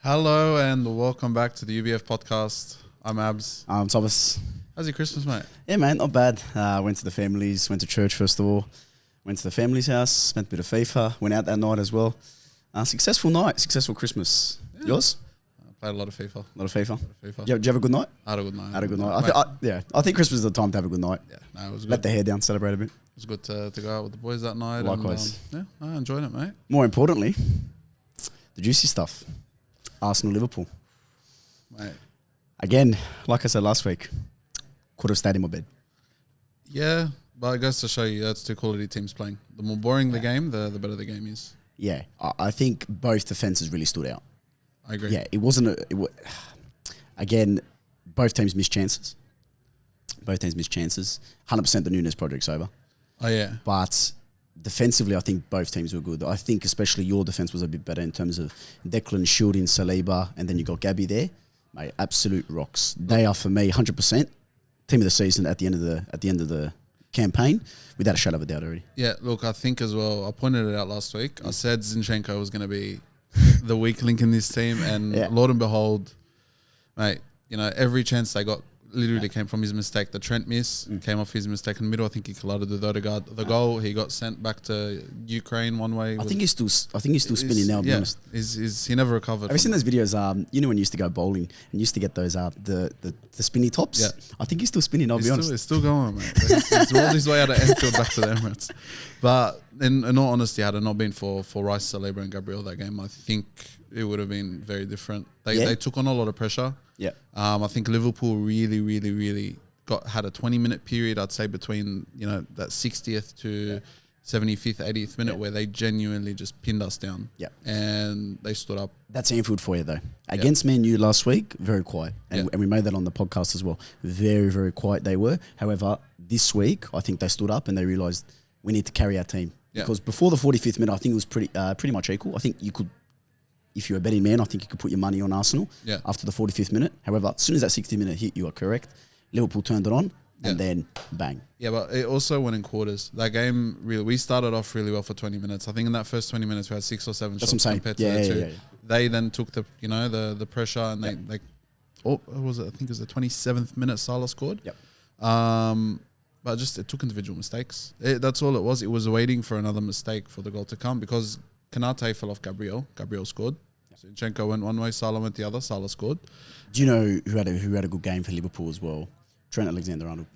Hello and welcome back to the UBF podcast. I'm Abs. I'm Thomas. How's your Christmas, mate? Yeah, man, not bad. Went to the families, went to church first of all, went to the family's house, spent a bit of FIFA, went out that night as well. Successful night, successful Christmas. Yeah. Yours? I played a lot of FIFA. A lot of FIFA. FIFA. Did you have a good night? I had a good night. Had a good night. I think Christmas is the time to have a good night. Yeah, no, it was good. Let the hair down, celebrate a bit. It was good to go out with the boys that night. Likewise. And, I enjoyed it, mate. More importantly, the juicy stuff. Arsenal-Liverpool. Mate. Again, like I said last week, could have stayed in my bed. Yeah, but it goes to show you that's two quality teams playing. The more boring the game, the better the game is. Yeah, I think both defences really stood out. I agree. Yeah, it wasn't again, both teams missed chances. 100% the Nunes project's over. Oh, yeah. But defensively, I think both teams were good. I think especially your defence was a bit better in terms of Declan, shielding Saliba, and then you got Gabby there. Mate, absolute rocks. They are for me 100% team of the season at the end of the campaign, without a shadow of a doubt already. Yeah, look, I think as well, I pointed it out last week. I said Zinchenko was going to be the weak link in this team, and Lord and behold, mate, every chance they got literally came from his mistake. The Trent miss came off his mistake in the middle. I think he collided with Odegaard. The goal, he got sent back to Ukraine one way. I think he's still spinning now, to be honest. He never recovered. Have you seen those videos, when you used to go bowling and used to get those, the spinny tops? Yeah. I think he's still spinning, I'll be honest. It's still going, mate. He's rolled his way out of Anfield back to the Emirates. But in all honesty, had it not been for Rice, Saliba and Gabriel that game, I think it would have been very different. They took on a lot of pressure. Yeah. I think Liverpool really had a 20-minute period, I'd say, between that 60th to 75th, 80th minute where they genuinely just pinned us down. Yeah. And they stood up. That's Anfield for you, though. Against Man U last week, very quiet. And we made that on the podcast as well. Very, very quiet they were. However, this week, I think they stood up and they realised we need to carry our team. Yeah. Because before the 45th minute, I think it was pretty much equal. I think you could, if you're a betting man, I think you could put your money on Arsenal after the 45th minute. However, as soon as that 60th minute hit, you are correct. Liverpool turned it on and then bang. Yeah, but it also went in quarters. That game, we started off really well for 20 minutes. I think in that first 20 minutes, we had 6 or 7 shots compared to their two. They then took the pressure and they what was it? I think it was the 27th minute Salah scored. Yep. But it took individual mistakes. That's all it was. It was waiting for another mistake for the goal to come because Kanate fell off Gabriel. Gabriel scored. Zinchenko went one way, Salah went the other. Salah scored. Do you know who had a good game for Liverpool as well? Trent Alexander-Arnold.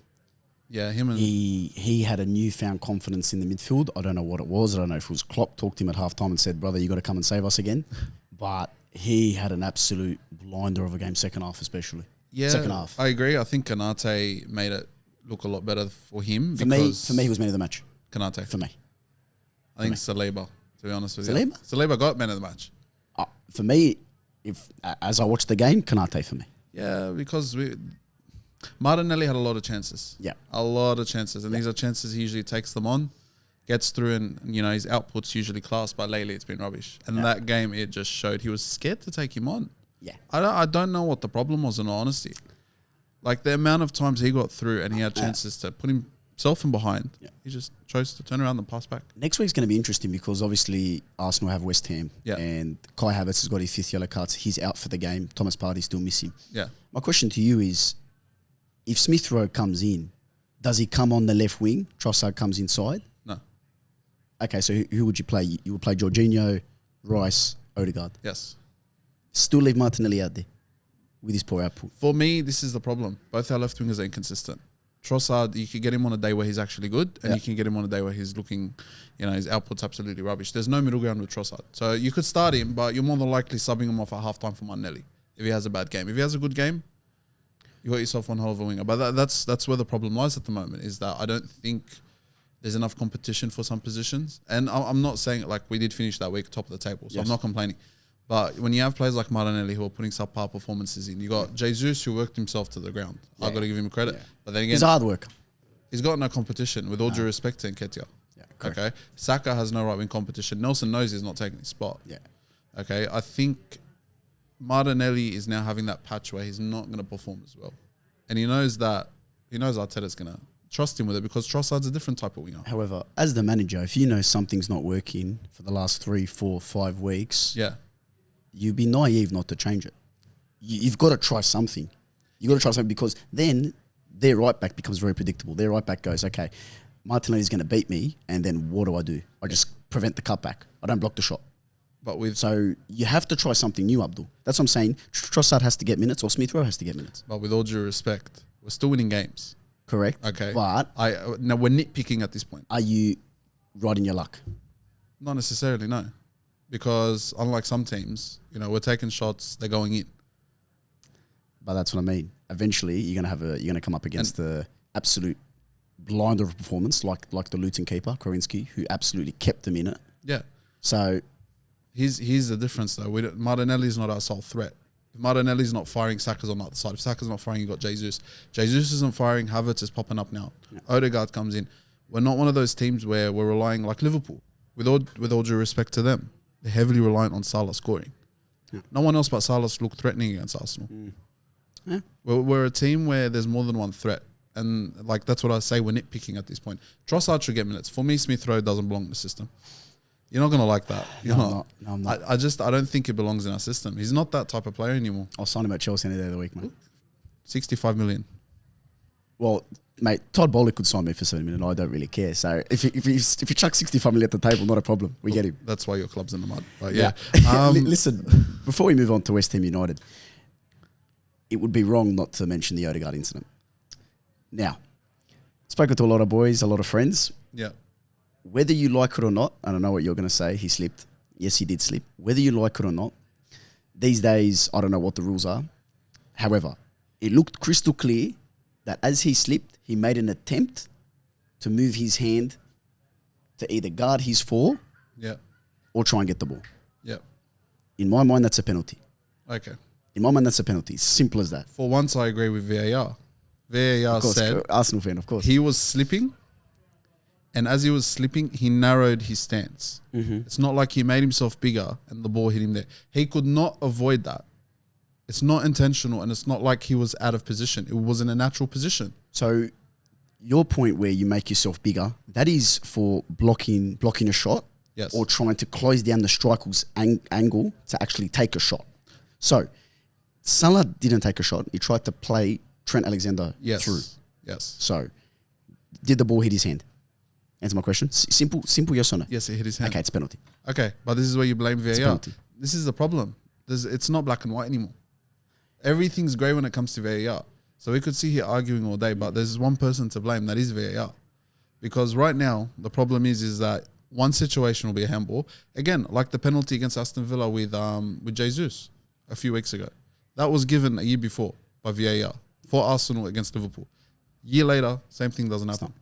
Yeah, him and he had a newfound confidence in the midfield. I don't know what it was. I don't know if it was Klopp talked to him at halftime and said, "Brother, you got to come and save us again." But he had an absolute blinder of a game, second half especially. Yeah, second half. I agree. I think Kanate made it look a lot better for him. For me, he was man of the match. Kanate. For me. I think Saliba, to be honest with you. Saliba got man of the match. For me, as I watched the game, Kanate for me. Yeah, because Martinelli had a lot of chances. Yeah. A lot of chances. And these are chances he usually takes them on, gets through, and his output's usually class, but lately it's been rubbish. And that game, it just showed he was scared to take him on. Yeah. I don't know what the problem was, in all honesty. Like, the amount of times he got through and he had chances to put himself in behind, he just chose to turn around and pass back. Next week's going to be interesting because obviously Arsenal have West Ham and Kai Havertz has got his 5th yellow card. He's out for the game. Thomas Partey still missing. Yeah. My question to you is, if Smith Rowe comes in, does he come on the left wing? Trossard comes inside? No. Okay, so who would you play? You would play Jorginho, Rice, Odegaard? Yes. Still leave Martinelli out there with his poor output? For me, this is the problem. Both our left wingers are inconsistent. Trossard, you can get him on a day where he's actually good, and you can get him on a day where he's looking, his output's absolutely rubbish. There's no middle ground with Trossard. So you could start him, but you're more than likely subbing him off at halftime for Martinelli if he has a bad game. If he has a good game, you got yourself one hell of a winger. But that's where the problem lies at the moment, is that I don't think there's enough competition for some positions. And I'm not saying, like, we did finish that week top of the table, so I'm not complaining. But when you have players like Martinelli who are putting subpar performances in, you got Jesus who worked himself to the ground. I've got to give him credit. Yeah. But then again, he's a hard worker. He's got no competition, with all due respect to Nketiah. Yeah, okay. Saka has no right wing competition. Nelson knows he's not taking his spot. Yeah. Okay. I think Martinelli is now having that patch where he's not going to perform as well. And he knows Arteta's going to trust him with it because Trossard's a different type of winger. However, as the manager, if you know something's not working for the last 3, 4, 5 weeks, you'd be naive not to change it. You've got to try something. You've got to try something because then their right back becomes very predictable. Their right back goes, okay, Martinelli's going to beat me, and then what do? I just prevent the cutback. I don't block the shot. So you have to try something new, Abdul. That's what I'm saying. Trossard has to get minutes, or Smith Rowe has to get minutes. But with all due respect, we're still winning games. Correct. Okay. But now we're nitpicking at this point. Are you riding your luck? Not necessarily, no. Because unlike some teams, we're taking shots, they're going in. But that's what I mean. Eventually, you're gonna come up against the absolute blinder of performance, like the Luton keeper, Korinsky, who absolutely kept them in it. Yeah. So here's the difference though. Martinelli's not our sole threat. If Martinelli's not firing, Saka's on the other side. If Saka's not firing, you got Jesus. Jesus isn't firing, Havertz is popping up now. Yeah. Odegaard comes in. We're not one of those teams where we're relying like Liverpool. With all due respect to them, they're heavily reliant on Salah scoring. Yeah. No one else but Salah's looked threatening against Arsenal. Yeah. We're a team where there's more than one threat. And like that's what I say, we're nitpicking at this point. Trossard should get minutes. For me, Smith Rowe doesn't belong in the system. You're not going to like that. No, I'm not. I don't think it belongs in our system. He's not that type of player anymore. I'll sign him at Chelsea any day of the week, mate. 65 million. Well, mate, Todd Bowley could sign me for 7 million. I don't really care. So if you chuck 65 million at the table, not a problem. We get him. That's why your club's in the mud. But yeah. Listen, before we move on to West Ham United, it would be wrong not to mention the Odegaard incident. Now, spoken to a lot of boys, a lot of friends. Yeah. Whether you like it or not, I don't know what you're going to say. He slipped. Yes, he did slip. Whether you like it or not, these days, I don't know what the rules are. However, it looked crystal clear that as he slipped, he made an attempt to move his hand to either guard his fall or try and get the ball. Yeah. In my mind, that's a penalty. Okay. In my mind, that's a penalty. Simple as that. For once, I agree with VAR. VAR said... Arsenal fan, of course. He was slipping, and as he was slipping, he narrowed his stance. Mm-hmm. It's not like he made himself bigger and the ball hit him there. He could not avoid that. It's not intentional, and it's not like he was out of position. It was in a natural position. So your point where you make yourself bigger, that is for blocking a shot or trying to close down the striker's angle to actually take a shot. So Salah didn't take a shot. He tried to play Trent Alexander through. Yes. So did the ball hit his hand? Answer my question. Simple yes or no? Yes, it hit his hand. Okay, it's penalty. Okay, but this is where you blame VAR. It's penalty. This is the problem. It's not black and white anymore. Everything's grey when it comes to VAR. So we could sit here arguing all day, but there's one person to blame, that is VAR. Because right now, the problem is that one situation will be a handball. Again, like the penalty against Aston Villa with Jesus a few weeks ago. That was given a year before by VAR for Arsenal against Liverpool. Year later, same thing doesn't happen.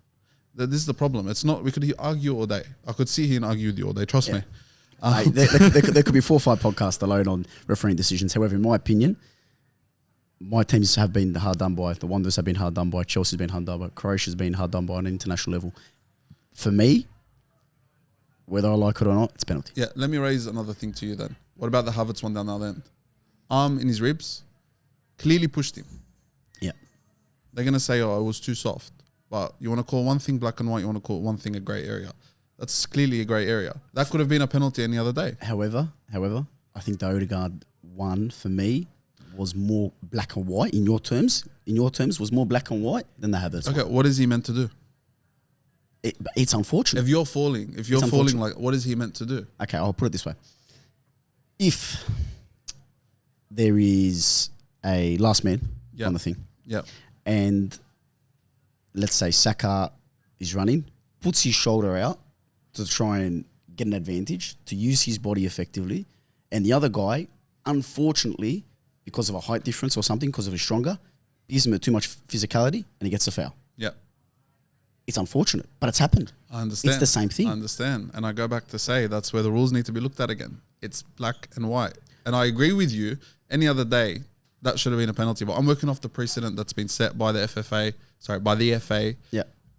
This is the problem. It's not. We could argue all day. I could sit here and argue with you all day. Trust me. There could be 4 or 5 podcasts alone on refereeing decisions. However, in my opinion, my teams have been hard done by. The Wanderers have been hard done by. Chelsea's been hard done by. Croatia's been hard done by on an international level. For me, whether I like it or not, it's penalty. Yeah, let me raise another thing to you then. What about the Havertz one down the other end? Arm in his ribs, clearly pushed him. Yeah. They're going to say, oh, it was too soft. But you want to call one thing black and white, you want to call one thing a grey area. That's clearly a grey area. That could have been a penalty any other day. However, I think the Odegaard one, for me, was more black and white in your terms. In your terms, was more black and white than the Havertz. Okay, what is he meant to do? It's unfortunate. If you're falling, like, what is he meant to do? Okay, I'll put it this way. If there is a last man on the thing, and let's say Saka is running, puts his shoulder out to try and get an advantage, to use his body effectively, and the other guy, unfortunately, because of a height difference or something, because of his stronger, gives him too much physicality and he gets a foul. Yeah. It's unfortunate, but it's happened. I understand. It's the same thing. I understand. And I go back to say that's where the rules need to be looked at again. It's black and white. And I agree with you. Any other day, that should have been a penalty. But I'm working off the precedent that's been set by the FA,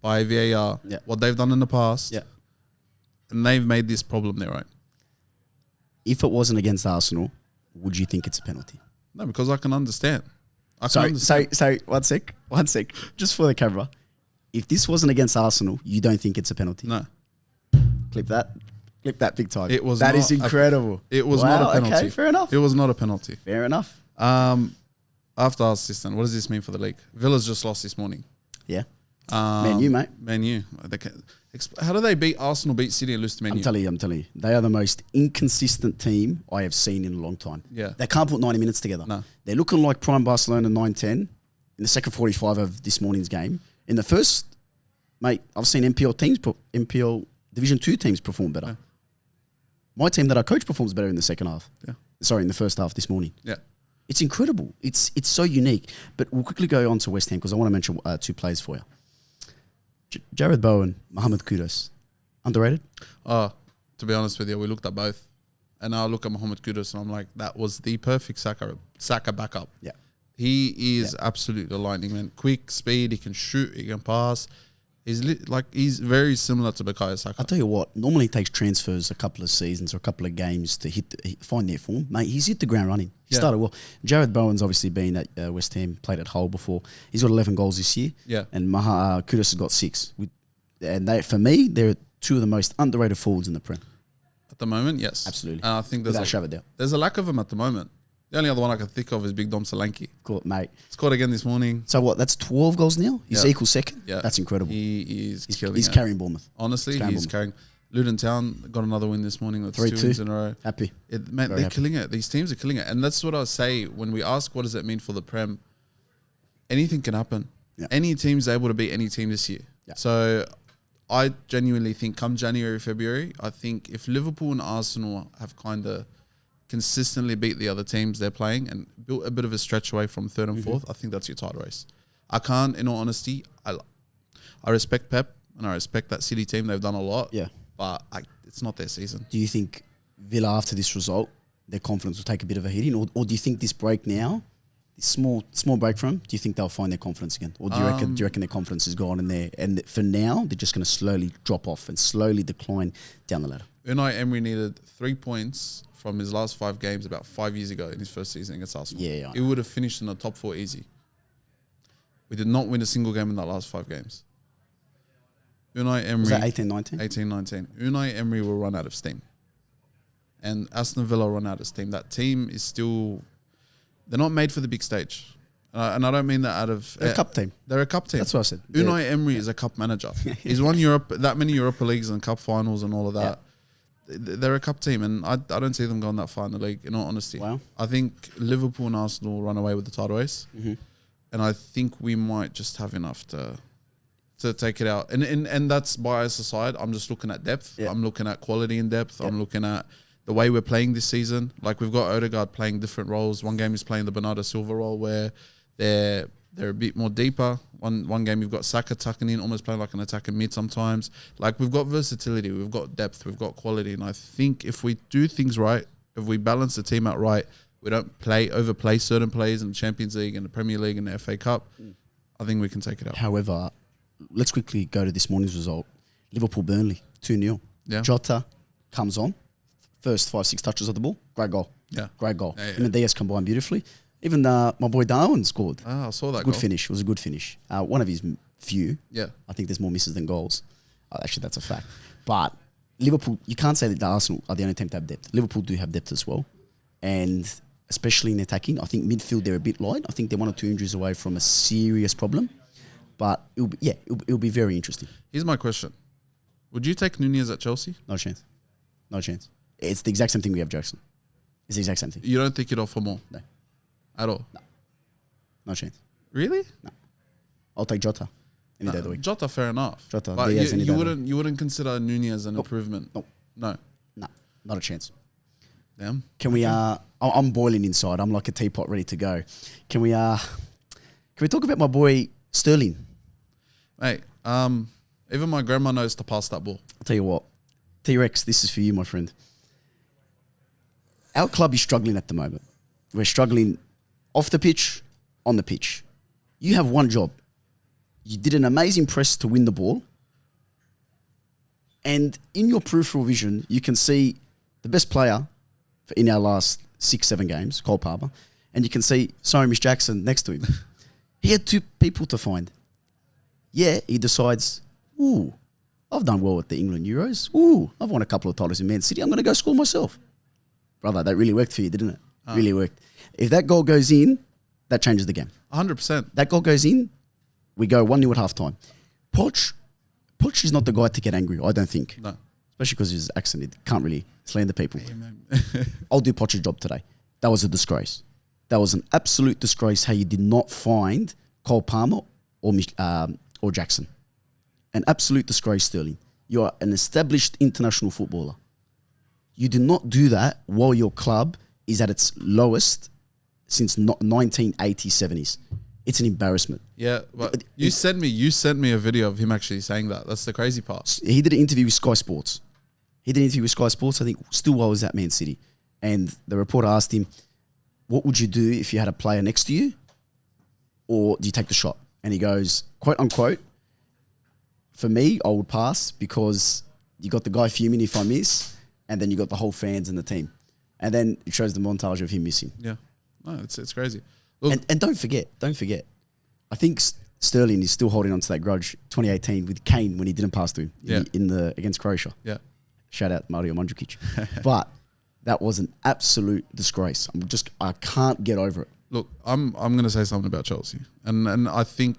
by VAR, what they've done in the past. Yeah. And they've made this problem their own. If it wasn't against Arsenal, would you think it's a penalty? No, because I can understand. So one sec. Just for the camera. If this wasn't against Arsenal, you don't think it's a penalty? No. Clip that. Clip that big time. It was that not is incredible. It was not a penalty. Okay, fair enough. It was not a penalty. Fair enough. After our assistant, what does this mean for the league? Villa's just lost this morning. Yeah. Man U, mate. Man U. How do they beat Arsenal, beat City, and lose to Man U? I'm telling you. They are the most inconsistent team I have seen in a long time. Yeah. They can't put 90 minutes together. No. They're looking like prime Barcelona 9-10 in the second 45 of this morning's game. In the first, mate, I've seen MPL Division 2 teams perform better. Yeah. My team that I coach performs better in the second half. Yeah. Sorry, in the first half this morning. Yeah. It's incredible. It's so unique. But we'll quickly go on to West Ham because I want to mention 2 players for you. Jared Bowen, Mohamed Kudus. Underrated? To be honest with you, we looked at both. And I look at Mohamed Kudus and I'm like, that was the perfect Saka backup. Yeah. He is absolutely lightning, man. Quick, speed, he can shoot, he can pass. He's very similar to Bukayo Saka. I'll tell you what, normally it takes transfers a couple of seasons or a couple of games to find their form. Mate, he's hit the ground running. He started well. Jared Bowen's obviously been at West Ham, played at Hull before. He's got 11 goals this year. Yeah. And Kudus has got 6. And for me, they're 2 of the most underrated forwards in the Prem. At the moment, yes. Absolutely. And I think there's a lack of him at the moment. The only other one I can think of is Big Dom Solanke. Cool, mate. Scored again this morning. So what, that's 12 goals now? He's equal second? Yeah. That's incredible. He's killing He's it. carrying Bournemouth. Honestly, he's carrying. Luton Town got another win this morning. That's 2 wins in a row. Happy. They're killing it. These teams are killing it. And that's what I say when we ask what does it mean for the Prem, anything can happen. Yeah. Any team's able to beat any team this year. Yeah. So I genuinely think come January, February, I think if Liverpool and Arsenal have kind of consistently beat the other teams they're playing and built a bit of a stretch away from 3rd and 4th, I think that's your title race. I can't, in all honesty, I respect Pep and I respect that City team. They've done a lot. Yeah. But it's not their season. Do you think Villa, after this result, their confidence will take a bit of a hitting? Or do you think this break now, this small break from them, do you think they'll find their confidence again? Or do you reckon their confidence is gone in there? And for now, they're just going to slowly drop off and slowly decline down the ladder? Unai Emery needed 3 points from his last 5 games about 5 years ago in his first season against Arsenal. Yeah, he would have finished in the top 4 easy. We did not win a single game in that last 5 games. Unai Emery... Was that 18-19? 18-19. Unai Emery will run out of steam. And Aston Villa run out of steam. That team is still... They're not made for the big stage. And I don't mean that out of... They're a cup team. They're a cup team. That's what I said. Unai Emery is a cup manager. He's won that many Europa Leagues and cup finals and all of that. Yeah. They're a cup team, and I don't see them going that far in the league, in all honesty. Wow. I think Liverpool and Arsenal will run away with the title race. Mm-hmm. And I think we might just have enough to take it out. And that's bias aside. I'm just looking at depth. Yeah. I'm looking at quality in depth. Yeah. I'm looking at the way we're playing this season. Like, we've got Odegaard playing different roles. One game he's playing the Bernardo Silva role where they're a bit more deeper. One game you've got Saka tucking in, almost playing like an attacking mid sometimes. Like, we've got versatility, we've got depth, we've got quality. And I think if we do things right, if we balance the team out right, we don't overplay certain players in the Champions League and the Premier League and the FA Cup, I think we can take it out. However, let's quickly go to this morning's result. Liverpool-Burnley, 2-0. Yeah. Jota comes on. First 5-6 touches of the ball. Great goal. Yeah. Great goal. Yeah, yeah. Him and Diaz combined beautifully. Even my boy Darwin scored. I saw that Good goal. finish. It was a good finish. One of his few. Yeah. I think there's more misses than goals. Actually, that's a fact. But Liverpool, you can't say that the Arsenal are the only team to have depth. Liverpool do have depth as well. And especially in attacking, I think midfield, they're a bit light. I think they're 1 or 2 injuries away from a serious problem. But it'll be very interesting. Here's my question. Would you take Nunez at Chelsea? No chance. No chance. It's the exact same thing we have Jackson. It's the exact same thing. You don't think you'd offer more? No. At all? No. No chance. Really? No. I'll take Jota any day of the week. Jota, fair enough. Jota, but Diaz any day you wouldn't consider Nunez an improvement? Nope. No. No. Not a chance. Damn. Can we I'm boiling inside. I'm like a teapot ready to go. Can we talk about my boy Sterling? Hey, even my grandma knows to pass that ball. I'll tell you what. T-Rex, this is for you, my friend. Our club is struggling at the moment. We're struggling off the pitch, on the pitch. You have one job. You did an amazing press to win the ball. And in your peripheral vision, you can see the best player in our last 6-7 games, Cole Palmer, and you can see Miss Jackson next to him. He had 2 people to find. Yeah, he decides, I've done well at the England Euros. Ooh, I've won a couple of titles in Man City. I'm going to go score myself. Brother, that really worked for you, didn't it? Really worked. If that goal goes in, that changes the game. 100%. That goal goes in, we go 1-0 at halftime. Poch is not the guy to get angry, I don't think. No. Especially because of his accent. He can't really slander people. Yeah, I'll do Poch's job today. That was a disgrace. That was an absolute disgrace how you did not find Cole Palmer or Jackson. An absolute disgrace, Sterling. You are an established international footballer. You do not do that while your club is at its lowest since 1980s, 70s. It's an embarrassment. Yeah, but you sent me a video of him actually saying that. That's the crazy part. He did an interview with Sky Sports. I think, still while I was at Man City. And the reporter asked him, what would you do if you had a player next to you? Or do you take the shot? And he goes, quote unquote, for me, I would pass because you got the guy fuming if I miss, and then you got the whole fans and the team. And then it shows the montage of him missing. Yeah. No, it's crazy. Look, and don't forget. I think Sterling is still holding on to that grudge 2018 with Kane when he didn't pass through against Croatia. Yeah. Shout out Mario Mandzukic. But that was an absolute disgrace. I can't get over it. Look, I'm going to say something about Chelsea. And I think,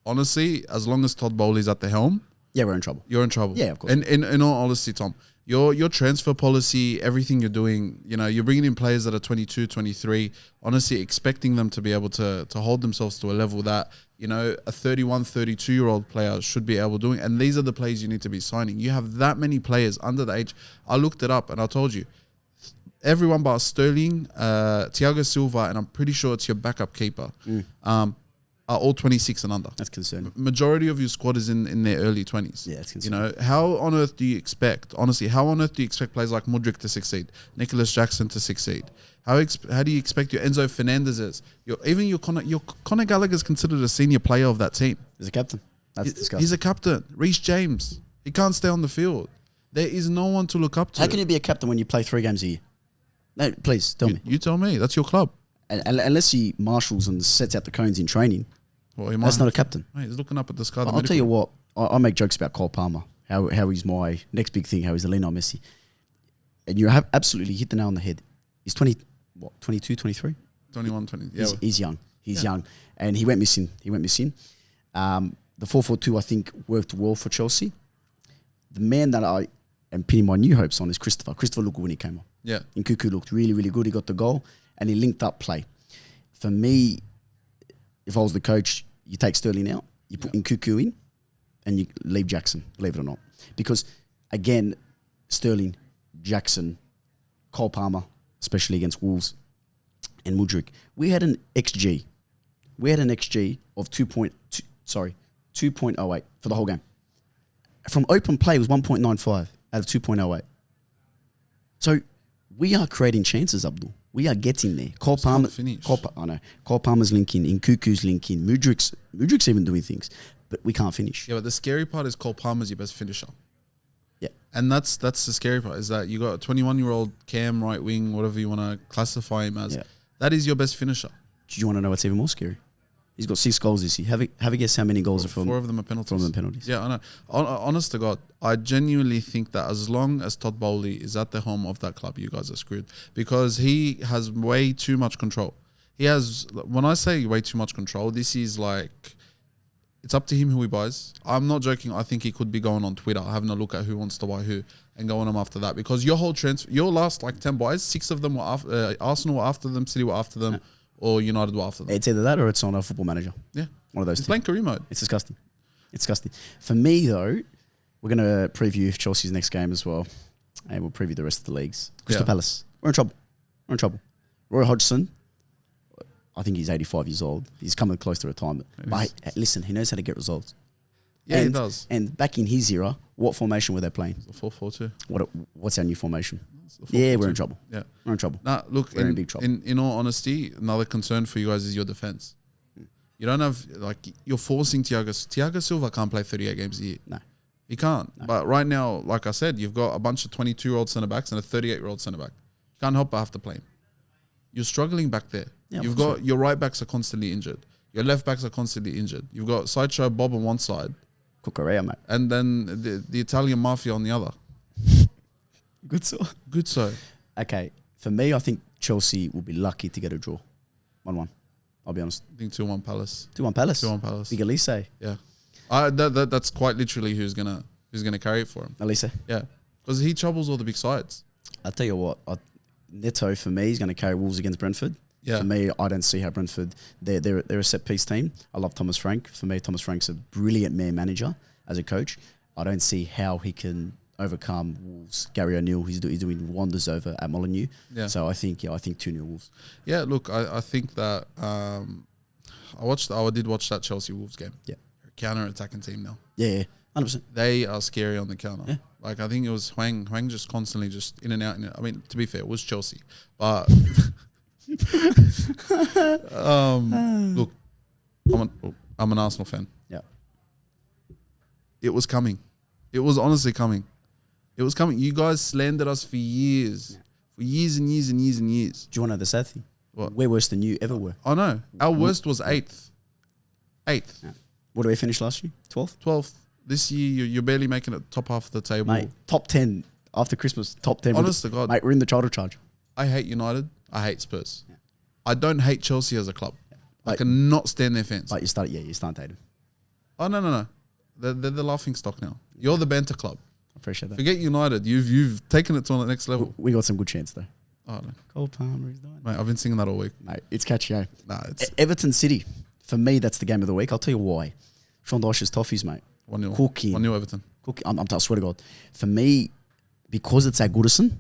honestly, as long as Todd Bowley's at the helm, yeah, we're in trouble. You're in trouble. Yeah, of course. And in all honesty, Tom, your transfer policy, everything you're doing, you're bringing in players that are 22, 23, honestly, expecting them to be able to hold themselves to a level that, a 31, 32-year-old player should be able to do. And these are the players you need to be signing. You have that many players under the age. I looked it up and I told you, everyone but Sterling, Thiago Silva, and I'm pretty sure it's your backup keeper, are all 26 and under. That's concerning. Majority of your squad is in their early 20s. Yeah, it's concerning. How on earth do you expect, honestly, players like Mudryk to succeed, Nicholas Jackson to succeed? How do you expect your Enzo Fernandez's, your Conor Gallagher's considered a senior player of that team? He's a captain. That's disgusting. He's a captain. Reece James, he can't stay on the field. There is no one to look up to. How can you be a captain when you play 3 games a year? No, please, tell me. You tell me. That's your club. Unless he marshals and sets out the cones in training, that's not a captain. Mate, he's looking up at the sky. I'll tell you what, I make jokes about Cole Palmer, how he's my next big thing, how he's the Lionel Messi. And you have absolutely hit the nail on the head. He's 22, 23? 21, 20. Yeah. He's young. He's young. And he went missing. The 4-4-2, I think, worked well for Chelsea. The man that I am pinning my new hopes on is Christopher. Christopher looked good when he came on. Yeah. Nkunku looked really, really good. He got the goal and he linked up play. For me, if I was the coach, you take Sterling out, you put Nkunku in, and you leave Jackson, believe it or not. Because, again, Sterling, Jackson, Cole Palmer, especially against Wolves, and Mudryk, we had an XG. Of 2.08 for the whole game. From open play, it was 1.95 out of 2.08. So we are creating chances, Abdul. We are getting there. Cole Palmer's linking, Nkuku's linking, Mudryk's even doing things, but we can't finish. Yeah, but the scary part is Cole Palmer's your best finisher. Yeah. And that's the scary part, is that you got a 21-year-old Cam, right wing, whatever you want to classify him as. Yeah. That is your best finisher. Do you want to know what's even more scary? He's got 6 goals this year. Have a guess how many goals are from 4 of them are penalties. 4 of them penalties. Yeah, I know. Honest to God, I genuinely think that as long as Todd Bowley is at the helm of that club, you guys are screwed, because he has way too much control. He has, when I say way too much control, this is like, it's up to him who he buys. I'm not joking. I think he could be going on Twitter, having a look at who wants to buy who, and going on after that, because your last 10 buys, 6 of them were after, Arsenal were after them, City were after them. Or United were after them. It's either that or it's on a Football Manager. Yeah. One of those. It's playing career mode. It's disgusting. For me, though, we're going to preview Chelsea's next game as well. And we'll preview the rest of the leagues. Crystal Palace. We're in trouble. Roy Hodgson, I think he's 85 years old. He's coming close to retirement. But listen, he knows how to get results. Yeah, he does. And back in his era, what formation were they playing? The 4-4-2. What's our new formation? Yeah, we're in trouble. Yeah, we're in trouble. Nah, look, we're in big trouble. In all honesty, another concern for you guys is your defense. You don't have, you're forcing Thiago Silva can't play 38 games a year. No. He can't. No. But right now, like I said, you've got a bunch of 22-year-old centre-backs and a 38-year-old centre-back. You can't help but have to play him. You're struggling back there. Yeah, you've got, your right backs are constantly injured. Your left backs are constantly injured. You've got Sideshow Bob on one side, Cucurella, mate. And then the Italian mafia on the other. Good so. Good so. Okay, for me, I think Chelsea will be lucky to get a draw. 1-1. I'll be honest. I think 2-1 Palace. 2-1 Palace. 2-1 Palace. Big Elise. Yeah. That's quite literally who's gonna carry it for him. Elise. Yeah. Because he troubles all the big sides. I'll tell you what, Neto for me is going to carry Wolves against Brentford. Yeah. For me, I don't see how Brentford, they're a set piece team. I love Thomas Frank. For me, Thomas Frank's a brilliant man manager as a coach. I don't see how he can overcome Wolves. Gary O'Neill, he's doing wonders over at Molineux. Yeah. So I think 2-0 Wolves. Yeah, look, I think that I did watch that Chelsea Wolves game. Yeah. Counter-attacking team now. Yeah, 100%. They are scary on the counter. Yeah. Like, I think it was Huang just constantly just in and out. I mean, to be fair, it was Chelsea. But, look, I'm an Arsenal fan. Yeah. It was coming. It was honestly coming. It was coming. You guys slandered us for years. Yeah. For years and years and years and years. Do you want to know the sad thing? What? We're worse than you ever were. I know. Our worst was 8th. 8th. Yeah. What did we finish last year? 12th? 12th. This year, you're barely making it top half of the table. Mate, top 10 after Christmas. Top 10. Honest to God. Mate, we're in the title charge. I hate United. I hate Spurs. Yeah. I don't hate Chelsea as a club. Yeah. I cannot stand their fans. But you start hating. Oh, no. They're the laughing stock now. You're the banter club. I appreciate that. Forget United. You've taken it to the next level. We got some good chance though. Oh, no. Cole Palmer is dying. Mate, I've been singing that all week. Mate, it's catchy, eh? Nah, it's Everton City. For me, that's the game of the week. I'll tell you why. Sean Dyche's Toffees, mate. 1-0. Cooking. 1-0 Everton. I swear to God. For me, because it's at Goodison,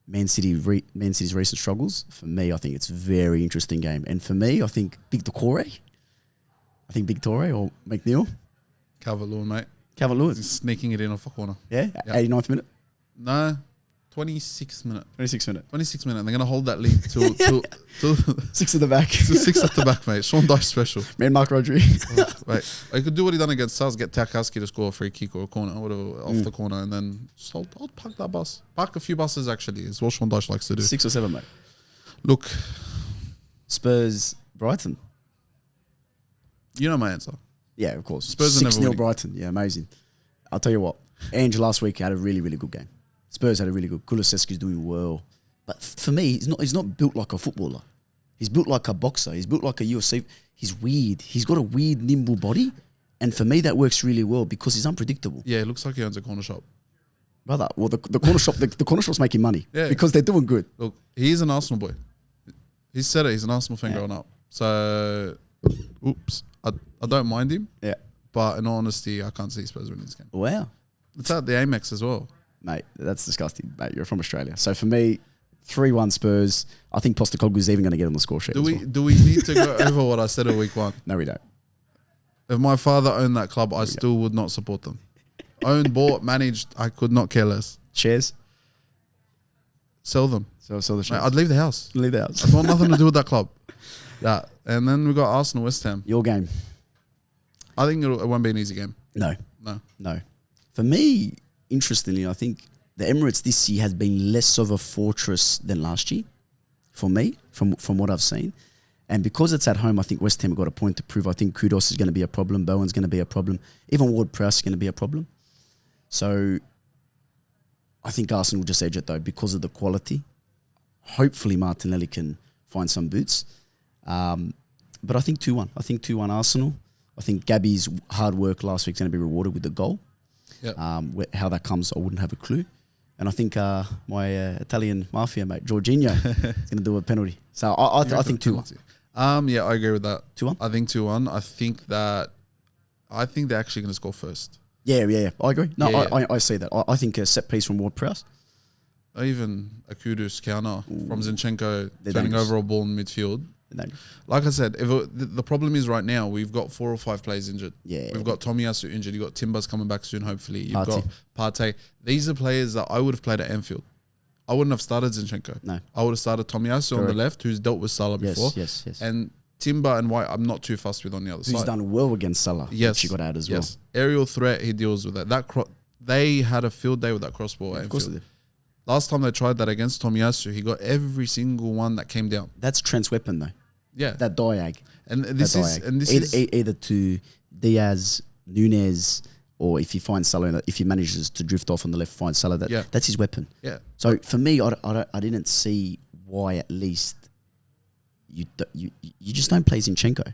Man City's recent struggles, for me, I think it's a very interesting game. And for me, I think Big Decore or McNeil. Calvert-Lewin, mate. Calvert-Lewin. He's sneaking it in off a corner. Yeah? Yep. 89th minute? No. 26th minute. 26th minit. 26th minute. And they're going to hold that lead till 6 at the back. 6 at the back, mate. Sean Dyche special. Man, Mark Rodri. Wait, I could do what he done against Sals, get Tarkowski to score a free kick or a corner or whatever off the corner, and then just I'll park that bus. Park a few buses, actually, is what Sean Dyche likes to do. 6 or 7, mate. Look. Spurs, Brighton. You know my answer. Yeah, of course. Spurs are never 6-0 winning. Brighton. Yeah, amazing. I'll tell you what. Ange last week had a really, really good game. Spurs had a really good. Kulusevski's doing well. But for me, he's not built like a footballer. He's built like a boxer. He's built like a UFC. He's weird. He's got a weird, nimble body. And for me, that works really well because he's unpredictable. Yeah, it looks like he owns a corner shop. Brother, well, the corner shop, the corner shop's making money because they're doing good. Look, he's an Arsenal boy. He said it. He's an Arsenal fan growing up. So, I don't mind him. Yeah. But in all honesty, I can't see Spurs winning this game. Wow. It's at the Amex as well. Mate, that's disgusting. Mate, you're from Australia. So for me, 3-1 Spurs. I think Postecoglou's even going to get on the score sheet. Do we need to go over what I said in week 1? No, we don't. If my father owned that club, I still would not support them. Owned, bought, managed, I could not care less. Shares? Sell them. Sell the shares. Mate, I'd leave the house. Leave the house. I want nothing to do with that club. Yeah. And then we got Arsenal, West Ham. Your game? I think it won't be an easy game. No. No. For me, interestingly, I think the Emirates this year has been less of a fortress than last year. For me, from what I've seen. And because it's at home, I think West Ham have got a point to prove. I think Kudos is going to be a problem. Bowen's going to be a problem. Even Ward-Prowse is going to be a problem. So I think Arsenal will just edge it, though, because of the quality. Hopefully Martinelli can find some boots. But I think 2-1. I think 2-1 Arsenal. I think Gabby's hard work last week is going to be rewarded with the goal. Yep. How that comes, I wouldn't have a clue. And I think my Italian mafia mate, Jorginho, is going to do a penalty. So I think 2-1. Yeah, I agree with that. 2-1? I think 2-1. I think they're actually going to score first. Yeah. I agree. No, Yeah. I see that. I think a set piece from Ward-Prowse. Even a Kudus counter from Zinchenko They're turning dangerous. over a ball in midfield. Like I said, the problem is right now we've got 4 or 5 players injured. Yeah. We've got Tomiyasu injured. You've got Timbers coming back soon, hopefully. You've Partey. got Partey. These are players that I would have played at Anfield. I wouldn't have started Zinchenko. No. I would have started Tomiyasu on the Correct. left, who's dealt with Salah before. Yes. And Timber and White, I'm not too fussed with on the other side. Who's done well against Salah. Yes. Which you got to add as well. Aerial threat, he deals with that. They had a field day with that crossbar. Of course they did. Last time they tried that against Tomiyasu, he got every single one that came down. That's Trent's weapon, though. Yeah. That diag. And this is either to Diaz, Nunez, or if he finds Salah, if he manages to drift off on the left, find Salah, that's his weapon. Yeah. So for me, I didn't see why at least you just don't play Zinchenko.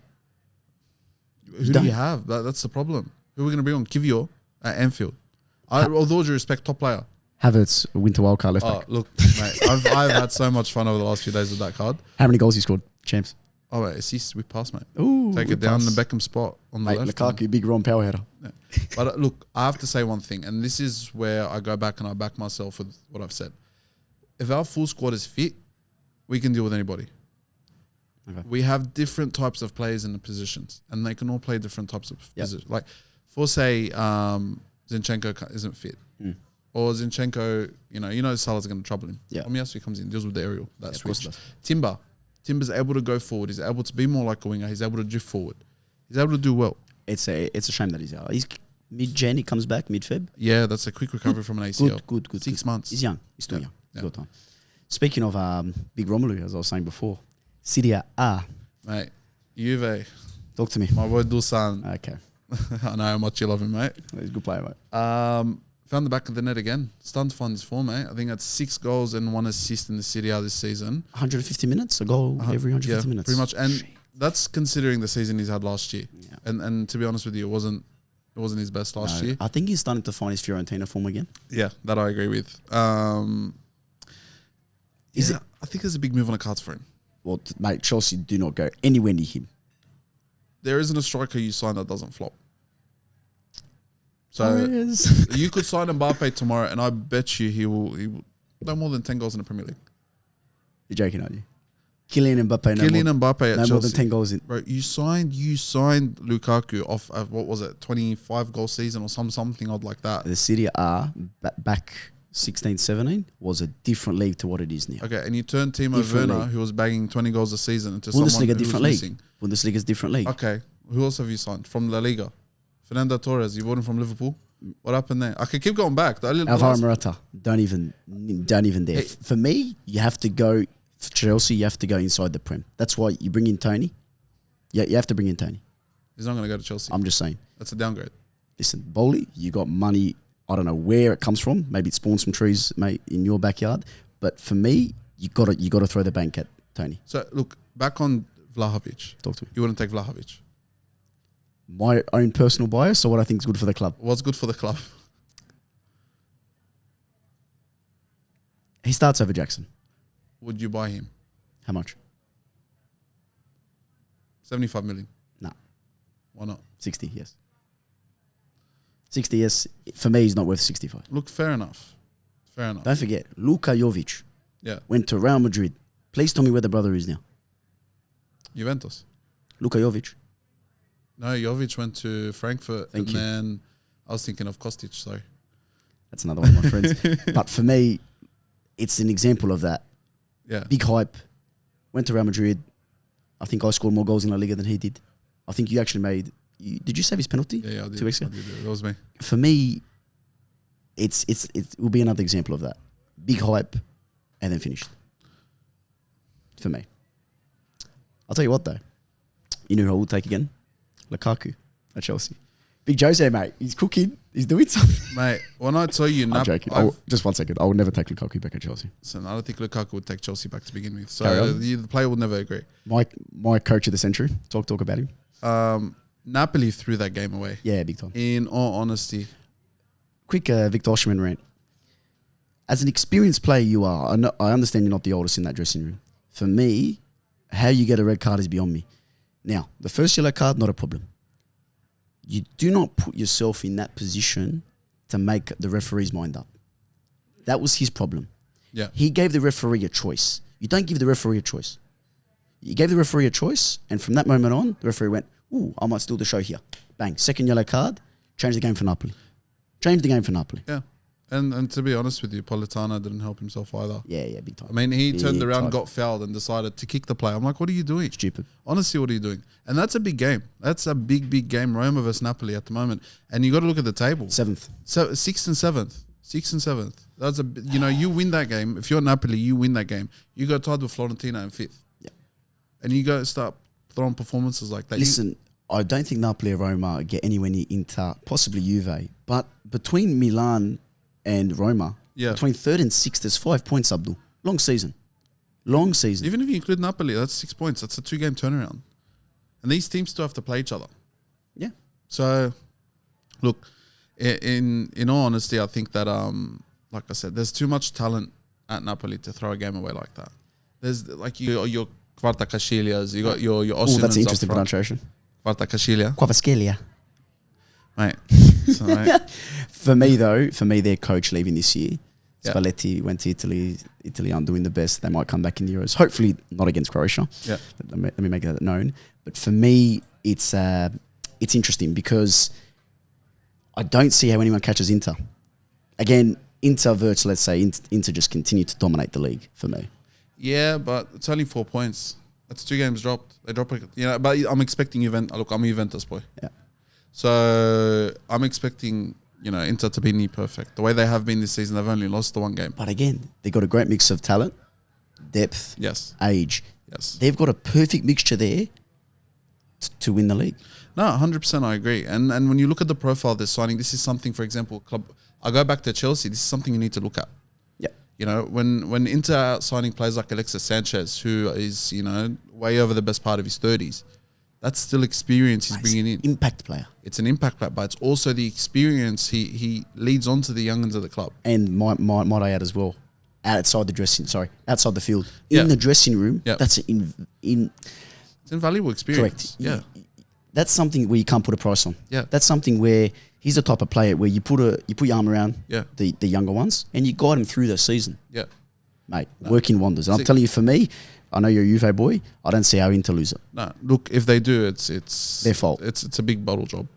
Who do you have? That's the problem. Who are we going to bring on? Kivior at Anfield. Although due respect, top player. Havertz, winter wildcard left back. Look, mate, I've had so much fun over the last few days with that card. How many goals he scored? Champs. Oh, wait, assists with pass, mate. Ooh, take it down the Beckham spot on the left. Lukaku, big Ron power header. Yeah. But look, I have to say one thing, and this is where I go back and I back myself with what I've said. If our full squad is fit, we can deal with anybody. Okay. We have different types of players in the positions, and they can all play different types of positions. Like, for say, Zinchenko isn't fit, or Zinchenko, you know Salah's going to trouble him. Yeah. Omiyasu comes in, deals with the aerial. That switch. Timber's able to go forward. He's able to be more like a winger. He's able to drift forward. He's able to do well. It's a shame that he's out. He's mid-Jan. He comes back mid-Feb. Yeah, that's a quick recovery from an ACL. Good. 6 months. He's young. He's still young. He's got time. Speaking of Big Romelu, as I was saying before, Serie A. Mate, Juve. Talk to me. My boy Dusan. Okay. I know how much you love him, mate. He's a good player, mate. Found the back of the net again. Starting to find his form, mate. I think that's 6 goals and 1 assist in the Serie A this season. 150 minutes, a goal every 150 minutes. Pretty much. And that's considering the season he's had last year. Yeah. And to be honest with you, it wasn't his best last year. I think he's starting to find his Fiorentina form again. Yeah, that I agree with. I think there's a big move on the cards for him. Well, mate, Chelsea do not go anywhere near him. There isn't a striker you sign that doesn't flop. So you could sign Mbappe tomorrow, and I bet you he will no more than 10 goals in the Premier League. You're joking, aren't you? Kylian Mbappe at Chelsea. More than 10 goals in. Bro, you signed Lukaku off of, what was it, 25 goal season or something odd like that. The Serie A back 16-17 was a different league to what it is now. Okay, and you turned Timo Werner, who was bagging 20 goals a season, into someone who was missing. Bundesliga's different league. Okay, who else have you signed from La Liga? Fernando Torres, you bought him from Liverpool. What happened there? I could keep going back. Alvaro Morata, don't even dare. Hey. For me, you have to go, for Chelsea, you have to go inside the Prem. That's why you bring in Tony. Yeah, you have to bring in Tony. He's not going to go to Chelsea. I'm just saying. That's a downgrade. Listen, Bowley, you got money. I don't know where it comes from. Maybe it spawns from trees, mate, in your backyard. But for me, you got to throw the bank at Tony. So look, back on Vlahovic. Talk to me. You wouldn't take Vlahovic? My own personal bias, or what I think is good for the club? What's good for the club? He starts over Jackson. Would you buy him? How much? 75 million. No. Why not? 60, yes. 60, yes. For me, he's not worth 65. Look, fair enough. Don't forget, Luka Jovic went to Real Madrid. Please tell me where the brother is now. Juventus. Luka Jovic. No, Jovic went to Frankfurt. Then I was thinking of Kostic, sorry. That's another one of my friends. But for me, it's an example of that. Yeah. Big hype. Went to Real Madrid. I think I scored more goals in La Liga than he did. I think you actually made... Did you save his penalty? Yeah, I did. 2 weeks ago? I did. That was me. For me, it will be another example of that. Big hype and then finished. For me. I'll tell you what, though. You know who I will take again? Lukaku at Chelsea. Big Jose, mate. He's cooking. He's doing something. Mate, when I tell you... I'm joking. Just 1 second. I will never take Lukaku back at Chelsea. So I don't think Lukaku would take Chelsea back to begin with. So the player would never agree. My coach of the century. Talk about him. Napoli threw that game away. Yeah, big time. In all honesty. Quick Victor Osimhen rant. As an experienced player you are, I understand you're not the oldest in that dressing room. For me, how you get a red card is beyond me. Now, the first yellow card, not a problem. You do not put yourself in that position to make the referee's mind up. That was his problem. Yeah. He gave the referee a choice. You don't give the referee a choice. You gave the referee a choice, and from that moment on, the referee went, ooh, I might steal the show here. Bang. Second yellow card, change the game for Napoli. Yeah. And to be honest with you, Politano didn't help himself either. Yeah, big time. I mean, he turned around, got fouled, and decided to kick the play. I'm like, what are you doing? Stupid. Honestly, what are you doing? And that's a big game. That's a big game. Roma versus Napoli at the moment. And you got to look at the table. 7th. So 6th and 7th. That's you win that game. If you're Napoli, you win that game. You go tied with Fiorentina in 5th. Yeah. And you go start throwing performances like that. Listen, I don't think Napoli or Roma get anywhere near Inter, possibly Juve. But between Milan and Roma, between third and sixth, there's 5 points, Abdul. Long season. Even if you include Napoli, that's 6 points. That's a 2-game turnaround. And these teams still have to play each other. Yeah. So, look, in all honesty, I think that, like I said, there's too much talent at Napoli to throw a game away like that. There's like your Kvaratskhelia, you got your Osimhen's. Oh, that's an interesting pronunciation. Kvaratskhelia. Mate. So, mate. For me, their coach leaving this year, Spalletti went to Italy. Italy aren't doing the best. They might come back in the Euros. Hopefully not against Croatia. Yeah. Let me make that known. But for me, it's interesting because I don't see how anyone catches Inter. Again, Inter versus, let's say, Inter just continue to dominate the league for me. Yeah, but it's only 4 points. That's 2 games dropped. They drop, but I'm expecting Juventus. Look, I'm a Juventus boy. Yeah. So I'm expecting, Inter to be near perfect. The way they have been this season, they've only lost the 1 game. But again, they've got a great mix of talent, depth, age. Yes. They've got a perfect mixture there to win the league. No, 100% I agree. And when you look at the profile they're signing, this is something, for example, I go back to Chelsea, this is something you need to look at. Yeah. When Inter are signing players like Alexis Sanchez, who is, way over the best part of his 30s, that's still experience he's bringing in. Impact player. It's an impact player, but it's also the experience he leads on to the youngins of the club. And might I add as well, outside the field. In the dressing room, that's it's invaluable experience. Correct. Yeah. That's something where you can't put a price on. Yeah. That's something where he's the type of player where you put your arm around the younger ones and you guide them through the season. Yeah. Mate, working wonders. And I'm telling you, for me, I know you're a Juve boy, I don't see how Inter lose it. No, look, if they do, it's their fault. It's a big bottle job.